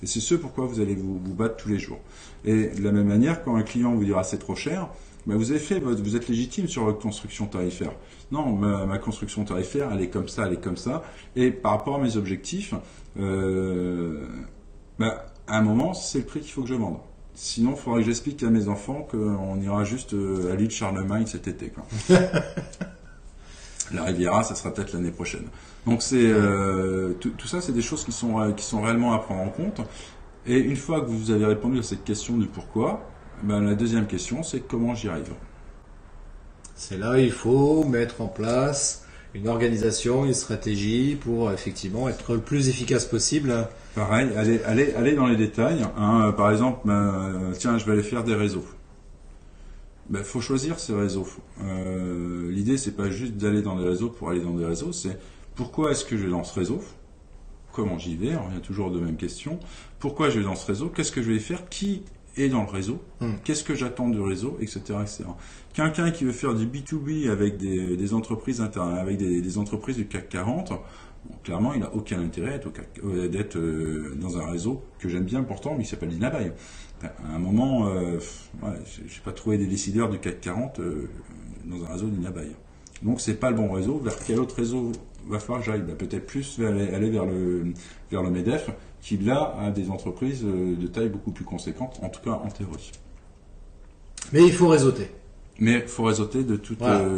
Et c'est ce pourquoi vous allez vous battre tous les jours. Et de la même manière, quand un client vous dira c'est trop cher, vous êtes légitime sur votre construction tarifaire. Non, ma construction tarifaire, elle est comme ça, elle est comme ça. Et par rapport à mes objectifs, à un moment, c'est le prix qu'il faut que je vende. Sinon, il faudra que j'explique à mes enfants qu'on ira juste à l'île Charlemagne cet été, quoi. La Riviera, ça sera peut-être l'année prochaine. Donc tout ça, c'est des choses qui sont réellement à prendre en compte. Et une fois que vous avez répondu à cette question du pourquoi, la deuxième question, c'est comment j'y arrive. C'est là où il faut mettre en place une organisation, une stratégie pour effectivement être le plus efficace possible. Pareil, aller dans les détails. Par exemple, tiens, je vais aller faire des réseaux. Faut choisir ces réseaux. L'idée, c'est pas juste d'aller dans des réseaux pour aller dans des réseaux, c'est pourquoi est-ce que je vais dans ce réseau? Comment j'y vais? On revient toujours aux mêmes questions. Pourquoi je vais dans ce réseau? Qu'est-ce que je vais faire? Qui est dans le réseau? Qu'est-ce que j'attends du réseau, etc., etc. Quelqu'un qui veut faire du B2B avec des entreprises avec des entreprises du CAC 40, clairement, il n'a aucun intérêt d'être dans un réseau que j'aime bien pourtant, mais il s'appelle l'Inabaye. À un moment, je n'ai pas trouvé des décideurs du CAC 40 dans un réseau d'Inabaye. Donc, c'est pas le bon réseau. Vers quel autre réseau va falloir que j'aille? Peut-être plus aller vers le MEDEF, qui là a des entreprises de taille beaucoup plus conséquente, en tout cas en théorie. Mais il faut réseauter. Mais il faut réseauter de toute manière.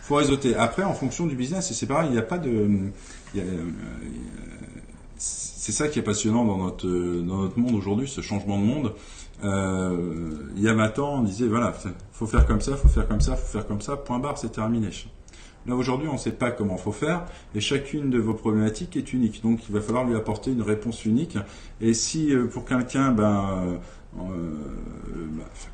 Faut réseauter. Après, en fonction du business, c'est pareil, il n'y a pas de... c'est ça qui est passionnant dans notre monde aujourd'hui, ce changement de monde. Il y a 20 ans, on disait, voilà, faut faire comme ça, faut faire comme ça, faut faire comme ça, point barre, c'est terminé. Là, aujourd'hui, on ne sait pas comment faut faire, et chacune de vos problématiques est unique. Donc, il va falloir lui apporter une réponse unique. Et si, pour quelqu'un,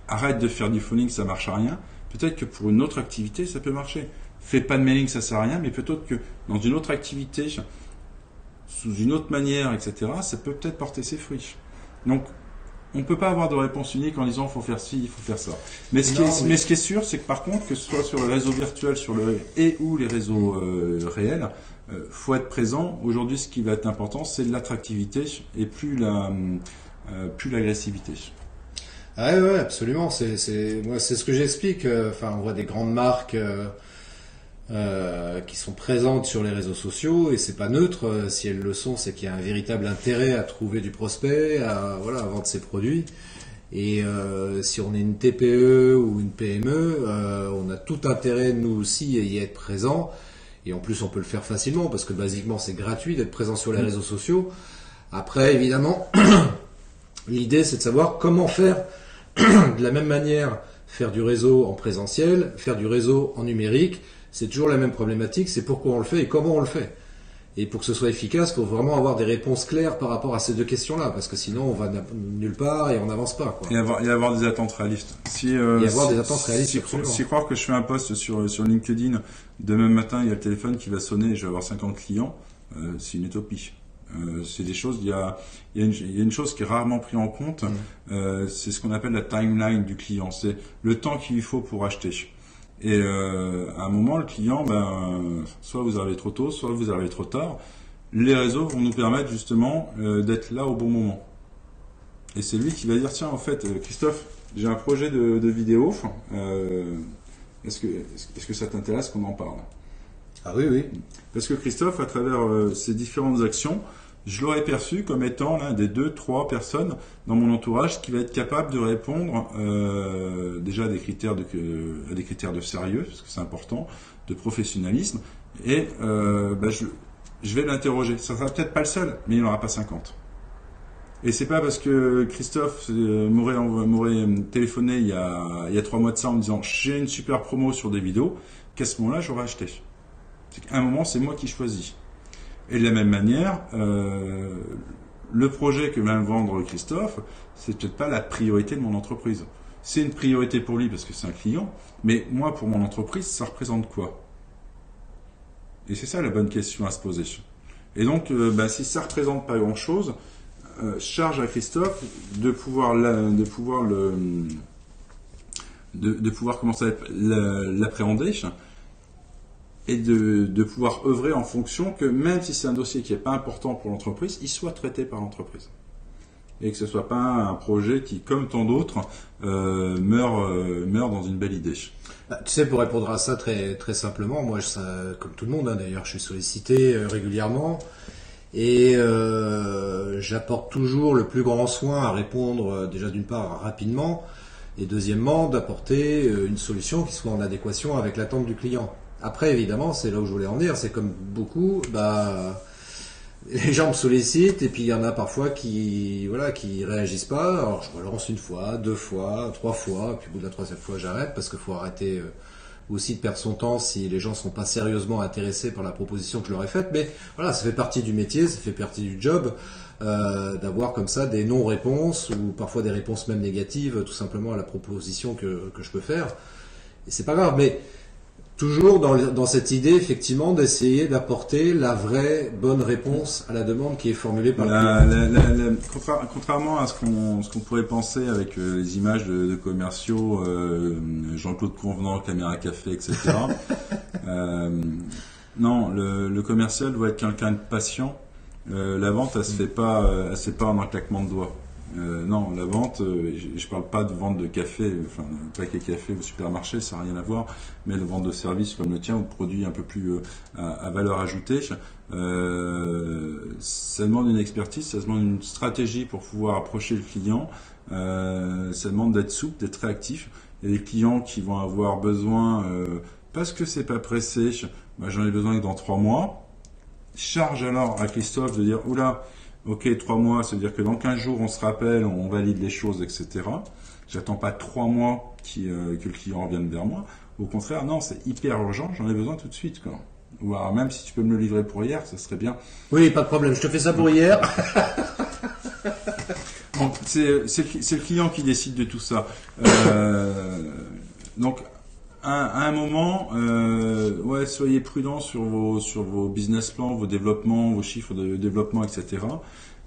arrête de faire du phoning, ça marche à rien, peut-être que pour une autre activité, ça peut marcher. Fais pas de mailing, ça sert à rien, mais peut-être que dans une autre activité, sous une autre manière, etc., ça peut peut-être porter ses fruits. Donc, on ne peut pas avoir de réponse unique en disant il faut faire ci, il faut faire ça. Mais ce qui est sûr, c'est que par contre, que ce soit sur le réseau virtuel ou les réseaux réels, faut être présent. Aujourd'hui, ce qui va être important, c'est de l'attractivité et plus l'agressivité. Ouais, absolument. Moi, c'est ce que j'explique. On voit des grandes marques qui sont présentes sur les réseaux sociaux, et c'est pas neutre. Si elles le sont, c'est qu'il y a un véritable intérêt à trouver du prospect, à vendre ses produits. Et si on est une TPE ou une PME, on a tout intérêt, nous aussi, à y être présent. Et en plus, on peut le faire facilement parce que basiquement, c'est gratuit d'être présent sur les réseaux sociaux. Après, évidemment, l'idée, c'est de savoir comment faire de la même manière, faire du réseau en présentiel, faire du réseau en numérique. C'est toujours la même problématique, c'est pourquoi on le fait et comment on le fait. Et pour que ce soit efficace, il faut vraiment avoir des réponses claires par rapport à ces deux questions-là, parce que sinon on va nulle part et on n'avance pas, quoi. Et avoir des attentes réalistes. Et avoir des attentes réalistes, absolument. Si croire que je fais un post sur LinkedIn, demain matin il y a le téléphone qui va sonner et je vais avoir 50 clients, c'est une utopie. C'est des choses, il y a une chose qui est rarement prise en compte, c'est ce qu'on appelle la timeline du client, c'est le temps qu'il lui faut pour acheter. Et à un moment, le client, soit vous arrivez trop tôt, soit vous arrivez trop tard. Les réseaux vont nous permettre justement d'être là au bon moment. Et c'est lui qui va dire, tiens, en fait, Christophe, j'ai un projet de vidéo. Est-ce que ça t'intéresse qu'on en parle? Ah oui, oui. Parce que Christophe, à travers ses différentes actions, je l'aurais perçu comme étant l'un des 2-3 personnes dans mon entourage qui va être capable de répondre déjà à des critères de sérieux, parce que c'est important, de professionnalisme, et je vais l'interroger. Ça sera peut-être pas le seul, mais il n'en aura pas 50. Et c'est pas parce que Christophe m'aurait téléphoné il y a 3 mois de ça en me disant j'ai une super promo sur des vidéos, qu'à ce moment-là j'aurais acheté. C'est qu'à un moment c'est moi qui choisis. Et de la même manière, le projet que vient vendre Christophe, c'est peut-être pas la priorité de mon entreprise. C'est une priorité pour lui parce que c'est un client, mais moi, pour mon entreprise, ça représente quoi? Et c'est ça la bonne question à se poser. Et donc, si ça représente pas grand-chose, charge à Christophe de pouvoir commencer à l'appréhender. Et de pouvoir œuvrer en fonction que même si c'est un dossier qui n'est pas important pour l'entreprise, il soit traité par l'entreprise. Et que ce ne soit pas un projet qui, comme tant d'autres, meurt dans une belle idée. Tu sais, pour répondre à ça très, très simplement, moi, comme tout le monde, d'ailleurs, je suis sollicité régulièrement et j'apporte toujours le plus grand soin à répondre, déjà d'une part rapidement, et deuxièmement, d'apporter une solution qui soit en adéquation avec l'attente du client. Après, évidemment, c'est là où je voulais en venir, c'est comme beaucoup, les gens me sollicitent et puis il y en a parfois qui réagissent pas. Alors je relance une fois, 2 fois, 3 fois, puis au bout de la 3e fois j'arrête parce qu'il faut arrêter aussi de perdre son temps si les gens sont pas sérieusement intéressés par la proposition que je leur ai faite. Mais voilà, ça fait partie du métier, ça fait partie du job d'avoir comme ça des non-réponses ou parfois des réponses même négatives tout simplement à la proposition que je peux faire. Et c'est pas grave, mais toujours dans cette idée, effectivement, d'essayer d'apporter la vraie bonne réponse à la demande qui est formulée par le client. Contrairement à ce qu'on pourrait penser avec les images de commerciaux, Jean-Claude Convenant, caméra café, etc. Non, le commercial doit être quelqu'un de patient. La vente, elle se fait pas en un claquement de doigts. Non, la vente, je parle pas de vente de café, enfin de paquet café au supermarché, ça n'a rien à voir, mais de vente de services comme le tien ou de produits un peu plus à valeur ajoutée, ça demande une expertise, ça demande une stratégie pour pouvoir approcher le client, ça demande d'être souple, d'être réactif. Il y a des clients qui vont avoir besoin, parce que c'est pas pressé, j'en ai besoin que dans 3 mois. Charge alors à Christophe de dire, oula, ok, 3 mois, ça veut dire que dans 15 jours, on se rappelle, on valide les choses, etc. J'attends pas 3 mois que le client revienne vers moi. Au contraire, non, c'est hyper urgent, j'en ai besoin tout de suite, quoi. Ou alors, même si tu peux me le livrer pour hier, ça serait bien. Oui, pas de problème, je te fais ça pour hier. Bon, c'est le client qui décide de tout ça. Donc, à un moment, soyez prudents sur vos business plans, vos développements, vos chiffres de développement, etc.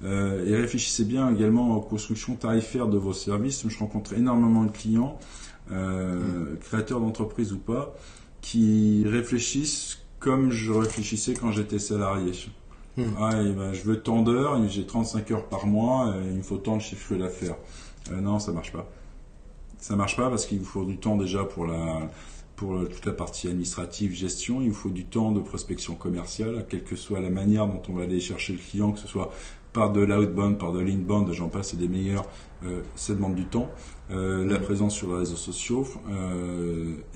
Et réfléchissez bien également aux constructions tarifaires de vos services. Je rencontre énormément de clients, créateurs d'entreprises ou pas, qui réfléchissent comme je réfléchissais quand j'étais salarié. Je veux tant d'heures, j'ai 35 heures par mois, il me faut tant de chiffre d'affaires. Non, ça marche pas. Ça marche pas parce qu'il vous faut du temps déjà pour toute la partie administrative, gestion. Il vous faut du temps de prospection commerciale, quelle que soit la manière dont on va aller chercher le client, que ce soit par de l'outbound, par de l'inbound, j'en passe, c'est des meilleurs, ça demande du temps. La présence sur les réseaux sociaux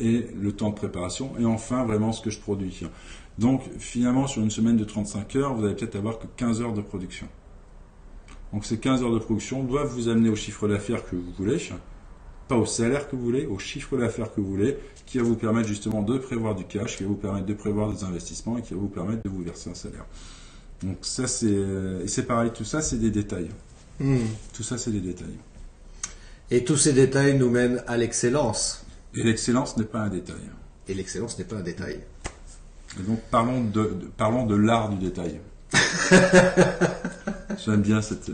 et le temps de préparation. Et enfin, vraiment ce que je produis. Donc, finalement, sur une semaine de 35 heures, vous allez peut-être avoir que 15 heures de production. Donc, ces 15 heures de production doivent vous amener au chiffre d'affaires que vous voulez, pas au salaire que vous voulez, au chiffre d'affaires que vous voulez, qui va vous permettre justement de prévoir du cash, qui va vous permettre de prévoir des investissements et qui va vous permettre de vous verser un salaire. Donc, ça, c'est pareil, tout ça, c'est des détails. Tout ça, c'est des détails. Et tous ces détails nous mènent à l'excellence. Et l'excellence n'est pas un détail. Et l'excellence n'est pas un détail. Et donc parlons de l'art du détail. J'aime bien cette...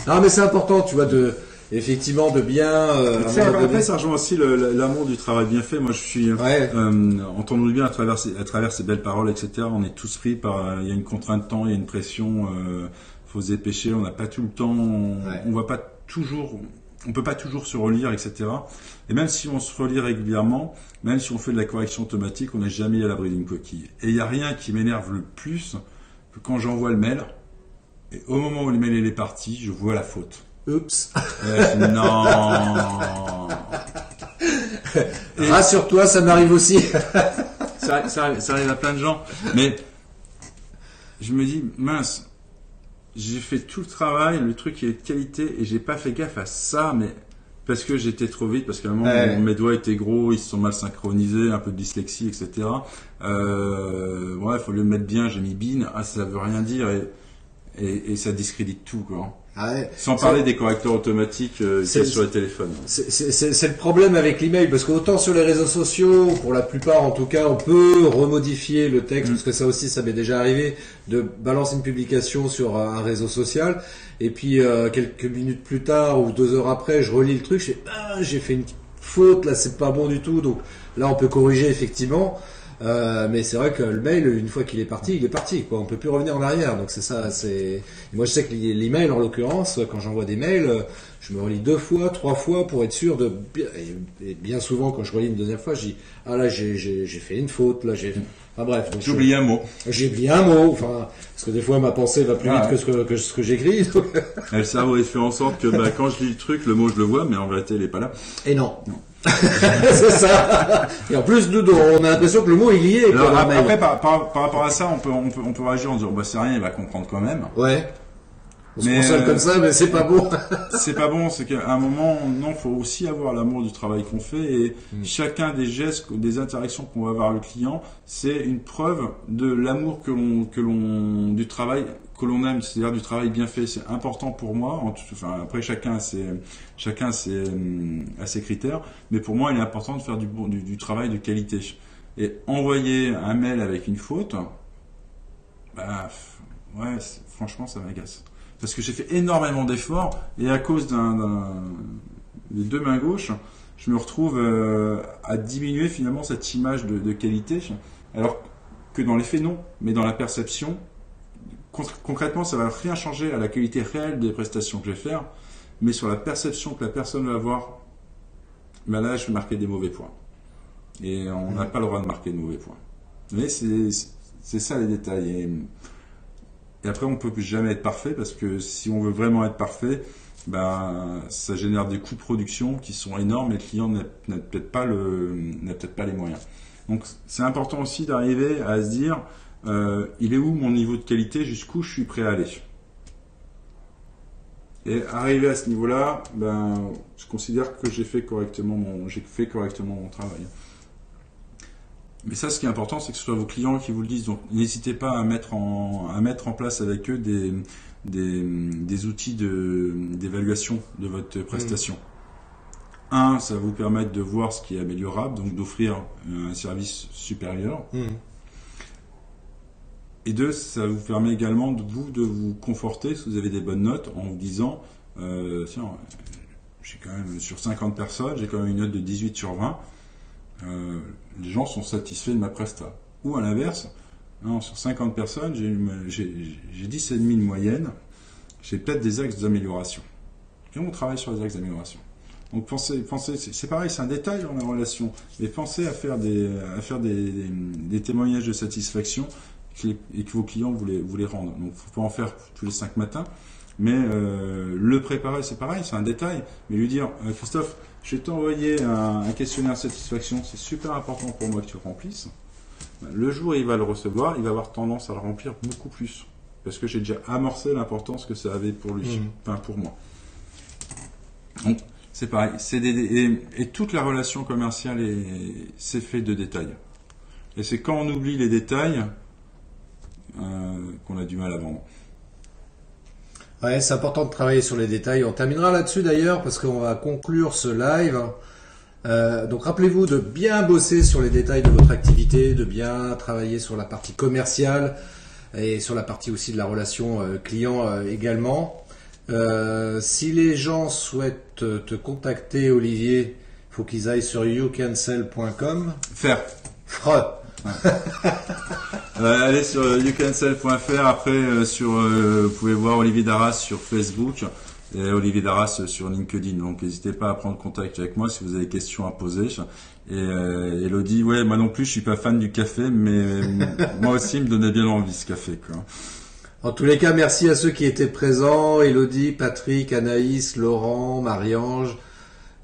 Non mais c'est important, tu vois, effectivement de bien... après ça rejoint aussi l'amour du travail bien fait. Moi je suis... entendons bien à travers ces belles paroles, etc. On est tous pris par... Il y a une contrainte de temps, il y a une pression, faut se dépêcher, on n'a pas tout le temps, on va pas toujours... On peut pas toujours se relire, etc. Et même si on se relit régulièrement, même si on fait de la correction automatique, on n'est jamais à l'abri d'une coquille. Et il n'y a rien qui m'énerve le plus que quand j'envoie le mail, et au moment où le mail est parti, je vois la faute. Oups. Non. Rassure-toi, ça m'arrive aussi. ça arrive à plein de gens. Mais je me dis, mince, j'ai fait tout le travail, le truc est de qualité et j'ai pas fait gaffe à ça, mais parce que j'étais trop vite, parce qu'à un moment mes doigts étaient gros, ils se sont mal synchronisés, un peu de dyslexie, etc. Faut le mettre bien, j'ai mis bin, ça veut rien dire et ça discrédite tout, quoi. Sans parler des correcteurs automatiques qu'il y a sur les téléphones. C'est le problème avec l'email, parce qu'autant sur les réseaux sociaux, pour la plupart en tout cas, on peut remodifier le texte, parce que ça aussi, ça m'est déjà arrivé de balancer une publication sur un réseau social, et puis quelques minutes plus tard ou 2 heures après, je relis le truc, je fais j'ai fait une faute, là c'est pas bon du tout, donc là on peut corriger effectivement. Mais c'est vrai que le mail, une fois qu'il est parti, quoi. On peut plus revenir en arrière. Donc c'est ça. Moi je sais que l'email, en l'occurrence, quand j'envoie des mails, je me relis 2 fois, 3 fois pour être sûr de. Et bien souvent, quand je relis une deuxième fois, je dis là j'ai fait une faute, là j'ai. Enfin bref. J'ai oublié un mot. J'ai oublié un mot. Enfin parce que des fois ma pensée va plus vite que ce que j'écris. Donc... Et le cerveau il fait en sorte que quand je lis le truc, le mot je le vois, mais en vérité il est pas là. Et non. C'est ça. Et en plus, nous, on a l'impression que le mot est lié. Alors, après, par rapport à ça, on peut réagir en disant, c'est rien, il va comprendre quand même. Ouais. On se console comme ça, mais c'est pas bon. C'est pas bon, c'est qu'à un moment, non, faut aussi avoir l'amour du travail qu'on fait et chacun des gestes, des interactions qu'on va avoir avec le client, c'est une preuve de l'amour du travail que l'on aime, c'est-à-dire du travail bien fait. C'est important pour moi. Après, chacun a ses critères, mais pour moi, il est important de faire du travail de qualité. Et envoyer un mail avec une faute, franchement, ça m'agace. Parce que j'ai fait énormément d'efforts et à cause des 2 mains gauches, je me retrouve à diminuer finalement cette image de qualité, alors que dans les faits non, mais dans la perception, concrètement ça va rien changer à la qualité réelle des prestations que je vais faire, mais sur la perception que la personne va avoir, là je vais marquer des mauvais points. Et on n'a pas le droit de marquer de mauvais points. Mais c'est ça les détails. Et après, on peut plus jamais être parfait parce que si on veut vraiment être parfait, ça génère des coûts de production qui sont énormes et le client n'a peut-être pas les moyens. Donc, c'est important aussi d'arriver à se dire, il est où mon niveau de qualité, jusqu'où je suis prêt à aller. Et arrivé à ce niveau-là, je considère que j'ai fait correctement mon travail. Mais ça, ce qui est important, c'est que ce soit vos clients qui vous le disent. Donc, n'hésitez pas à mettre en place avec eux des outils d'évaluation de votre prestation. Ça va vous permettre de voir ce qui est améliorable, donc d'offrir un service supérieur. Et 2, ça vous permet également de vous conforter, si vous avez des bonnes notes, en vous disant, tiens, j'ai quand même, sur 50 personnes, j'ai quand même une note de 18 sur 20. Les gens sont satisfaits de ma presta. Ou à l'inverse, sur 50 personnes, j'ai 10,5 de moyenne, j'ai peut-être des axes d'amélioration. Et on travaille sur les axes d'amélioration. Donc pensez, c'est pareil, c'est un détail dans la relation, mais pensez à faire des témoignages de satisfaction et que vos clients vous les rendent. Donc, faut pas en faire tous les 5 matins. Mais le préparer, c'est pareil, c'est un détail. Mais lui dire, Christophe, je vais t'envoyer un questionnaire de satisfaction, c'est super important pour moi que tu le remplisses. Le jour où il va le recevoir, il va avoir tendance à le remplir beaucoup plus. Parce que j'ai déjà amorcé l'importance que ça avait pour lui, enfin pour moi. Donc, c'est pareil. Et toute la relation commerciale, c'est fait de détails. Et c'est quand on oublie les détails qu'on a du mal à vendre. Ouais, c'est important de travailler sur les détails. On terminera là-dessus d'ailleurs parce qu'on va conclure ce live. Donc rappelez-vous de bien bosser sur les détails de votre activité, de bien travailler sur la partie commerciale et sur la partie aussi de la relation client également. Si les gens souhaitent te contacter, Olivier, il faut qu'ils aillent sur youcancel.com. Allez sur youcancel.fr. Après, vous pouvez voir Olivier Darras sur Facebook et Olivier Darras sur LinkedIn. Donc, n'hésitez pas à prendre contact avec moi si vous avez des questions à poser. Et Elodie, ouais, moi non plus, je suis pas fan du café, mais moi aussi, il me donnait bien envie ce café, quoi. En tous les cas, merci à ceux qui étaient présents. Elodie, Patrick, Anaïs, Laurent, Marie-Ange.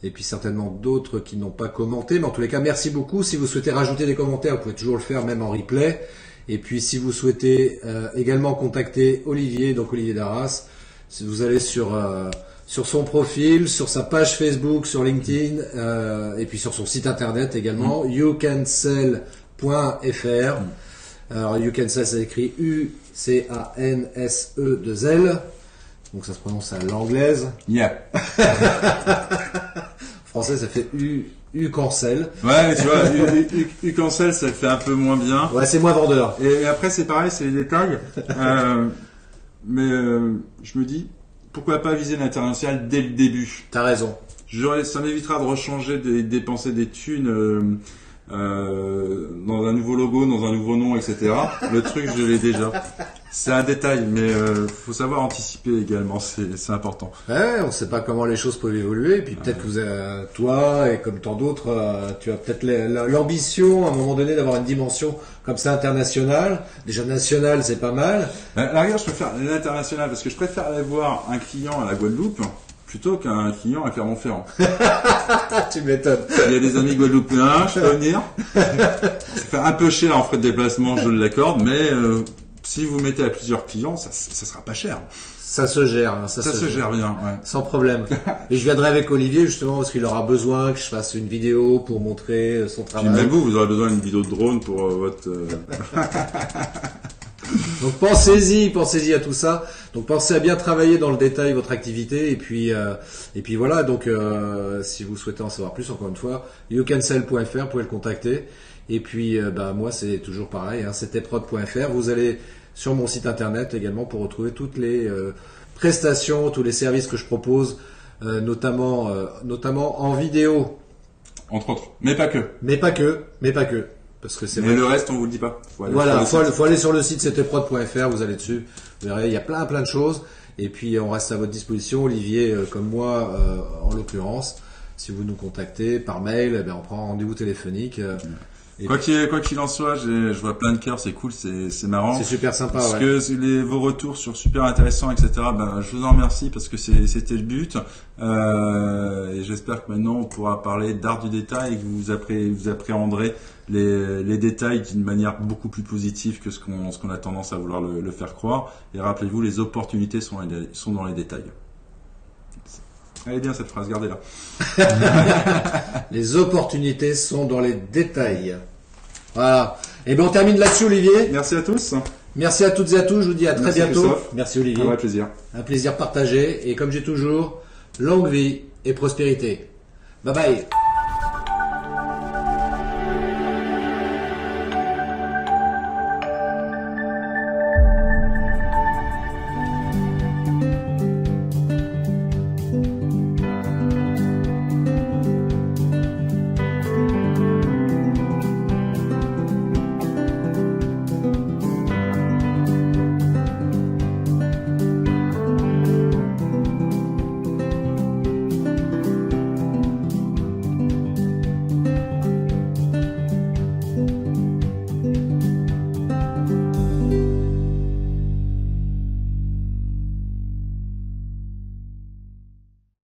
Et puis certainement d'autres qui n'ont pas commenté. Mais en tous les cas, merci beaucoup. Si vous souhaitez rajouter des commentaires, vous pouvez toujours le faire, même en replay. Et puis si vous souhaitez également contacter Olivier, donc Olivier Darras, vous allez sur son profil, sur sa page Facebook, sur LinkedIn, et puis sur son site internet également, youcancel.fr. Alors youcancel, ça s'écrit U-C-A-N-S-E-2-L. Donc ça se prononce à l'anglaise. Yeah. Français, ça fait U-cancel. Ouais, mais tu vois, U-cancel, ça le fait un peu moins bien. Ouais, c'est moins vendeur. Et après, c'est pareil, c'est les détails. Mais je me dis, pourquoi pas viser l'international dès le début? T'as raison. Ça m'évitera de rechanger, dépenser des thunes dans un nouveau logo, dans un nouveau nom, etc. Le truc, je l'ai déjà. C'est un détail, mais faut savoir anticiper également, c'est important. Ouais, on ne sait pas comment les choses peuvent évoluer, et puis peut-être que toi, et comme tant d'autres, tu as peut-être l'ambition, à un moment donné, d'avoir une dimension comme ça internationale. Déjà nationale, c'est pas mal. À la rigueur, je préfère l'international, parce que je préfère aller voir un client à la Guadeloupe, plutôt qu'un client à Clermont-Ferrand. Tu m'étonnes. Il y a des amis guadeloupéens, je peux venir. Ça fait un peu cher en frais de déplacement, je l'accorde, mais si vous mettez à plusieurs clients, ça sera pas cher. Ça se gère. Hein, ça se gère bien, ouais. Sans problème. Et je viendrai avec Olivier justement parce qu'il aura besoin que je fasse une vidéo pour montrer son travail. Puis même vous aurez besoin d'une vidéo de drone pour votre... Donc pensez-y à tout ça. Donc pensez à bien travailler dans le détail votre activité et puis voilà. Donc si vous souhaitez en savoir plus, encore une fois, youcancel.fr, vous pouvez le contacter. Et puis moi c'est toujours pareil, hein, c'était prod.fr. Vous allez sur mon site internet également pour retrouver toutes les prestations, tous les services que je propose, notamment en vidéo. Entre autres, mais pas que. Parce que mais le reste, on vous le dit pas. Faut aller sur le site ctprod.fr, vous allez dessus. Vous verrez, il y a plein de choses. Et puis, on reste à votre disposition, Olivier, comme moi, en l'occurrence. Si vous nous contactez par mail, on prend un rendez-vous téléphonique. Quoi qu'il en soit, je vois plein de cœurs, c'est cool, c'est marrant. C'est super sympa, parce que vos retours sur super intéressants, etc. Je vous en remercie parce que c'était le but. Et j'espère que maintenant on pourra parler d'art du détail et que vous appréhenderez les détails d'une manière beaucoup plus positive que ce qu'on a tendance à vouloir le faire croire. Et rappelez-vous, les opportunités sont dans les détails. Elle est bien cette phrase, gardez-la. Les opportunités sont dans les détails. Voilà. Et bien on termine là-dessus, Olivier. Merci à tous. Merci à toutes et à tous. Je vous dis à très bientôt. Christophe. Merci Olivier. Un vrai plaisir. Un plaisir partagé. Et comme j'ai toujours, longue vie et prospérité. Bye bye.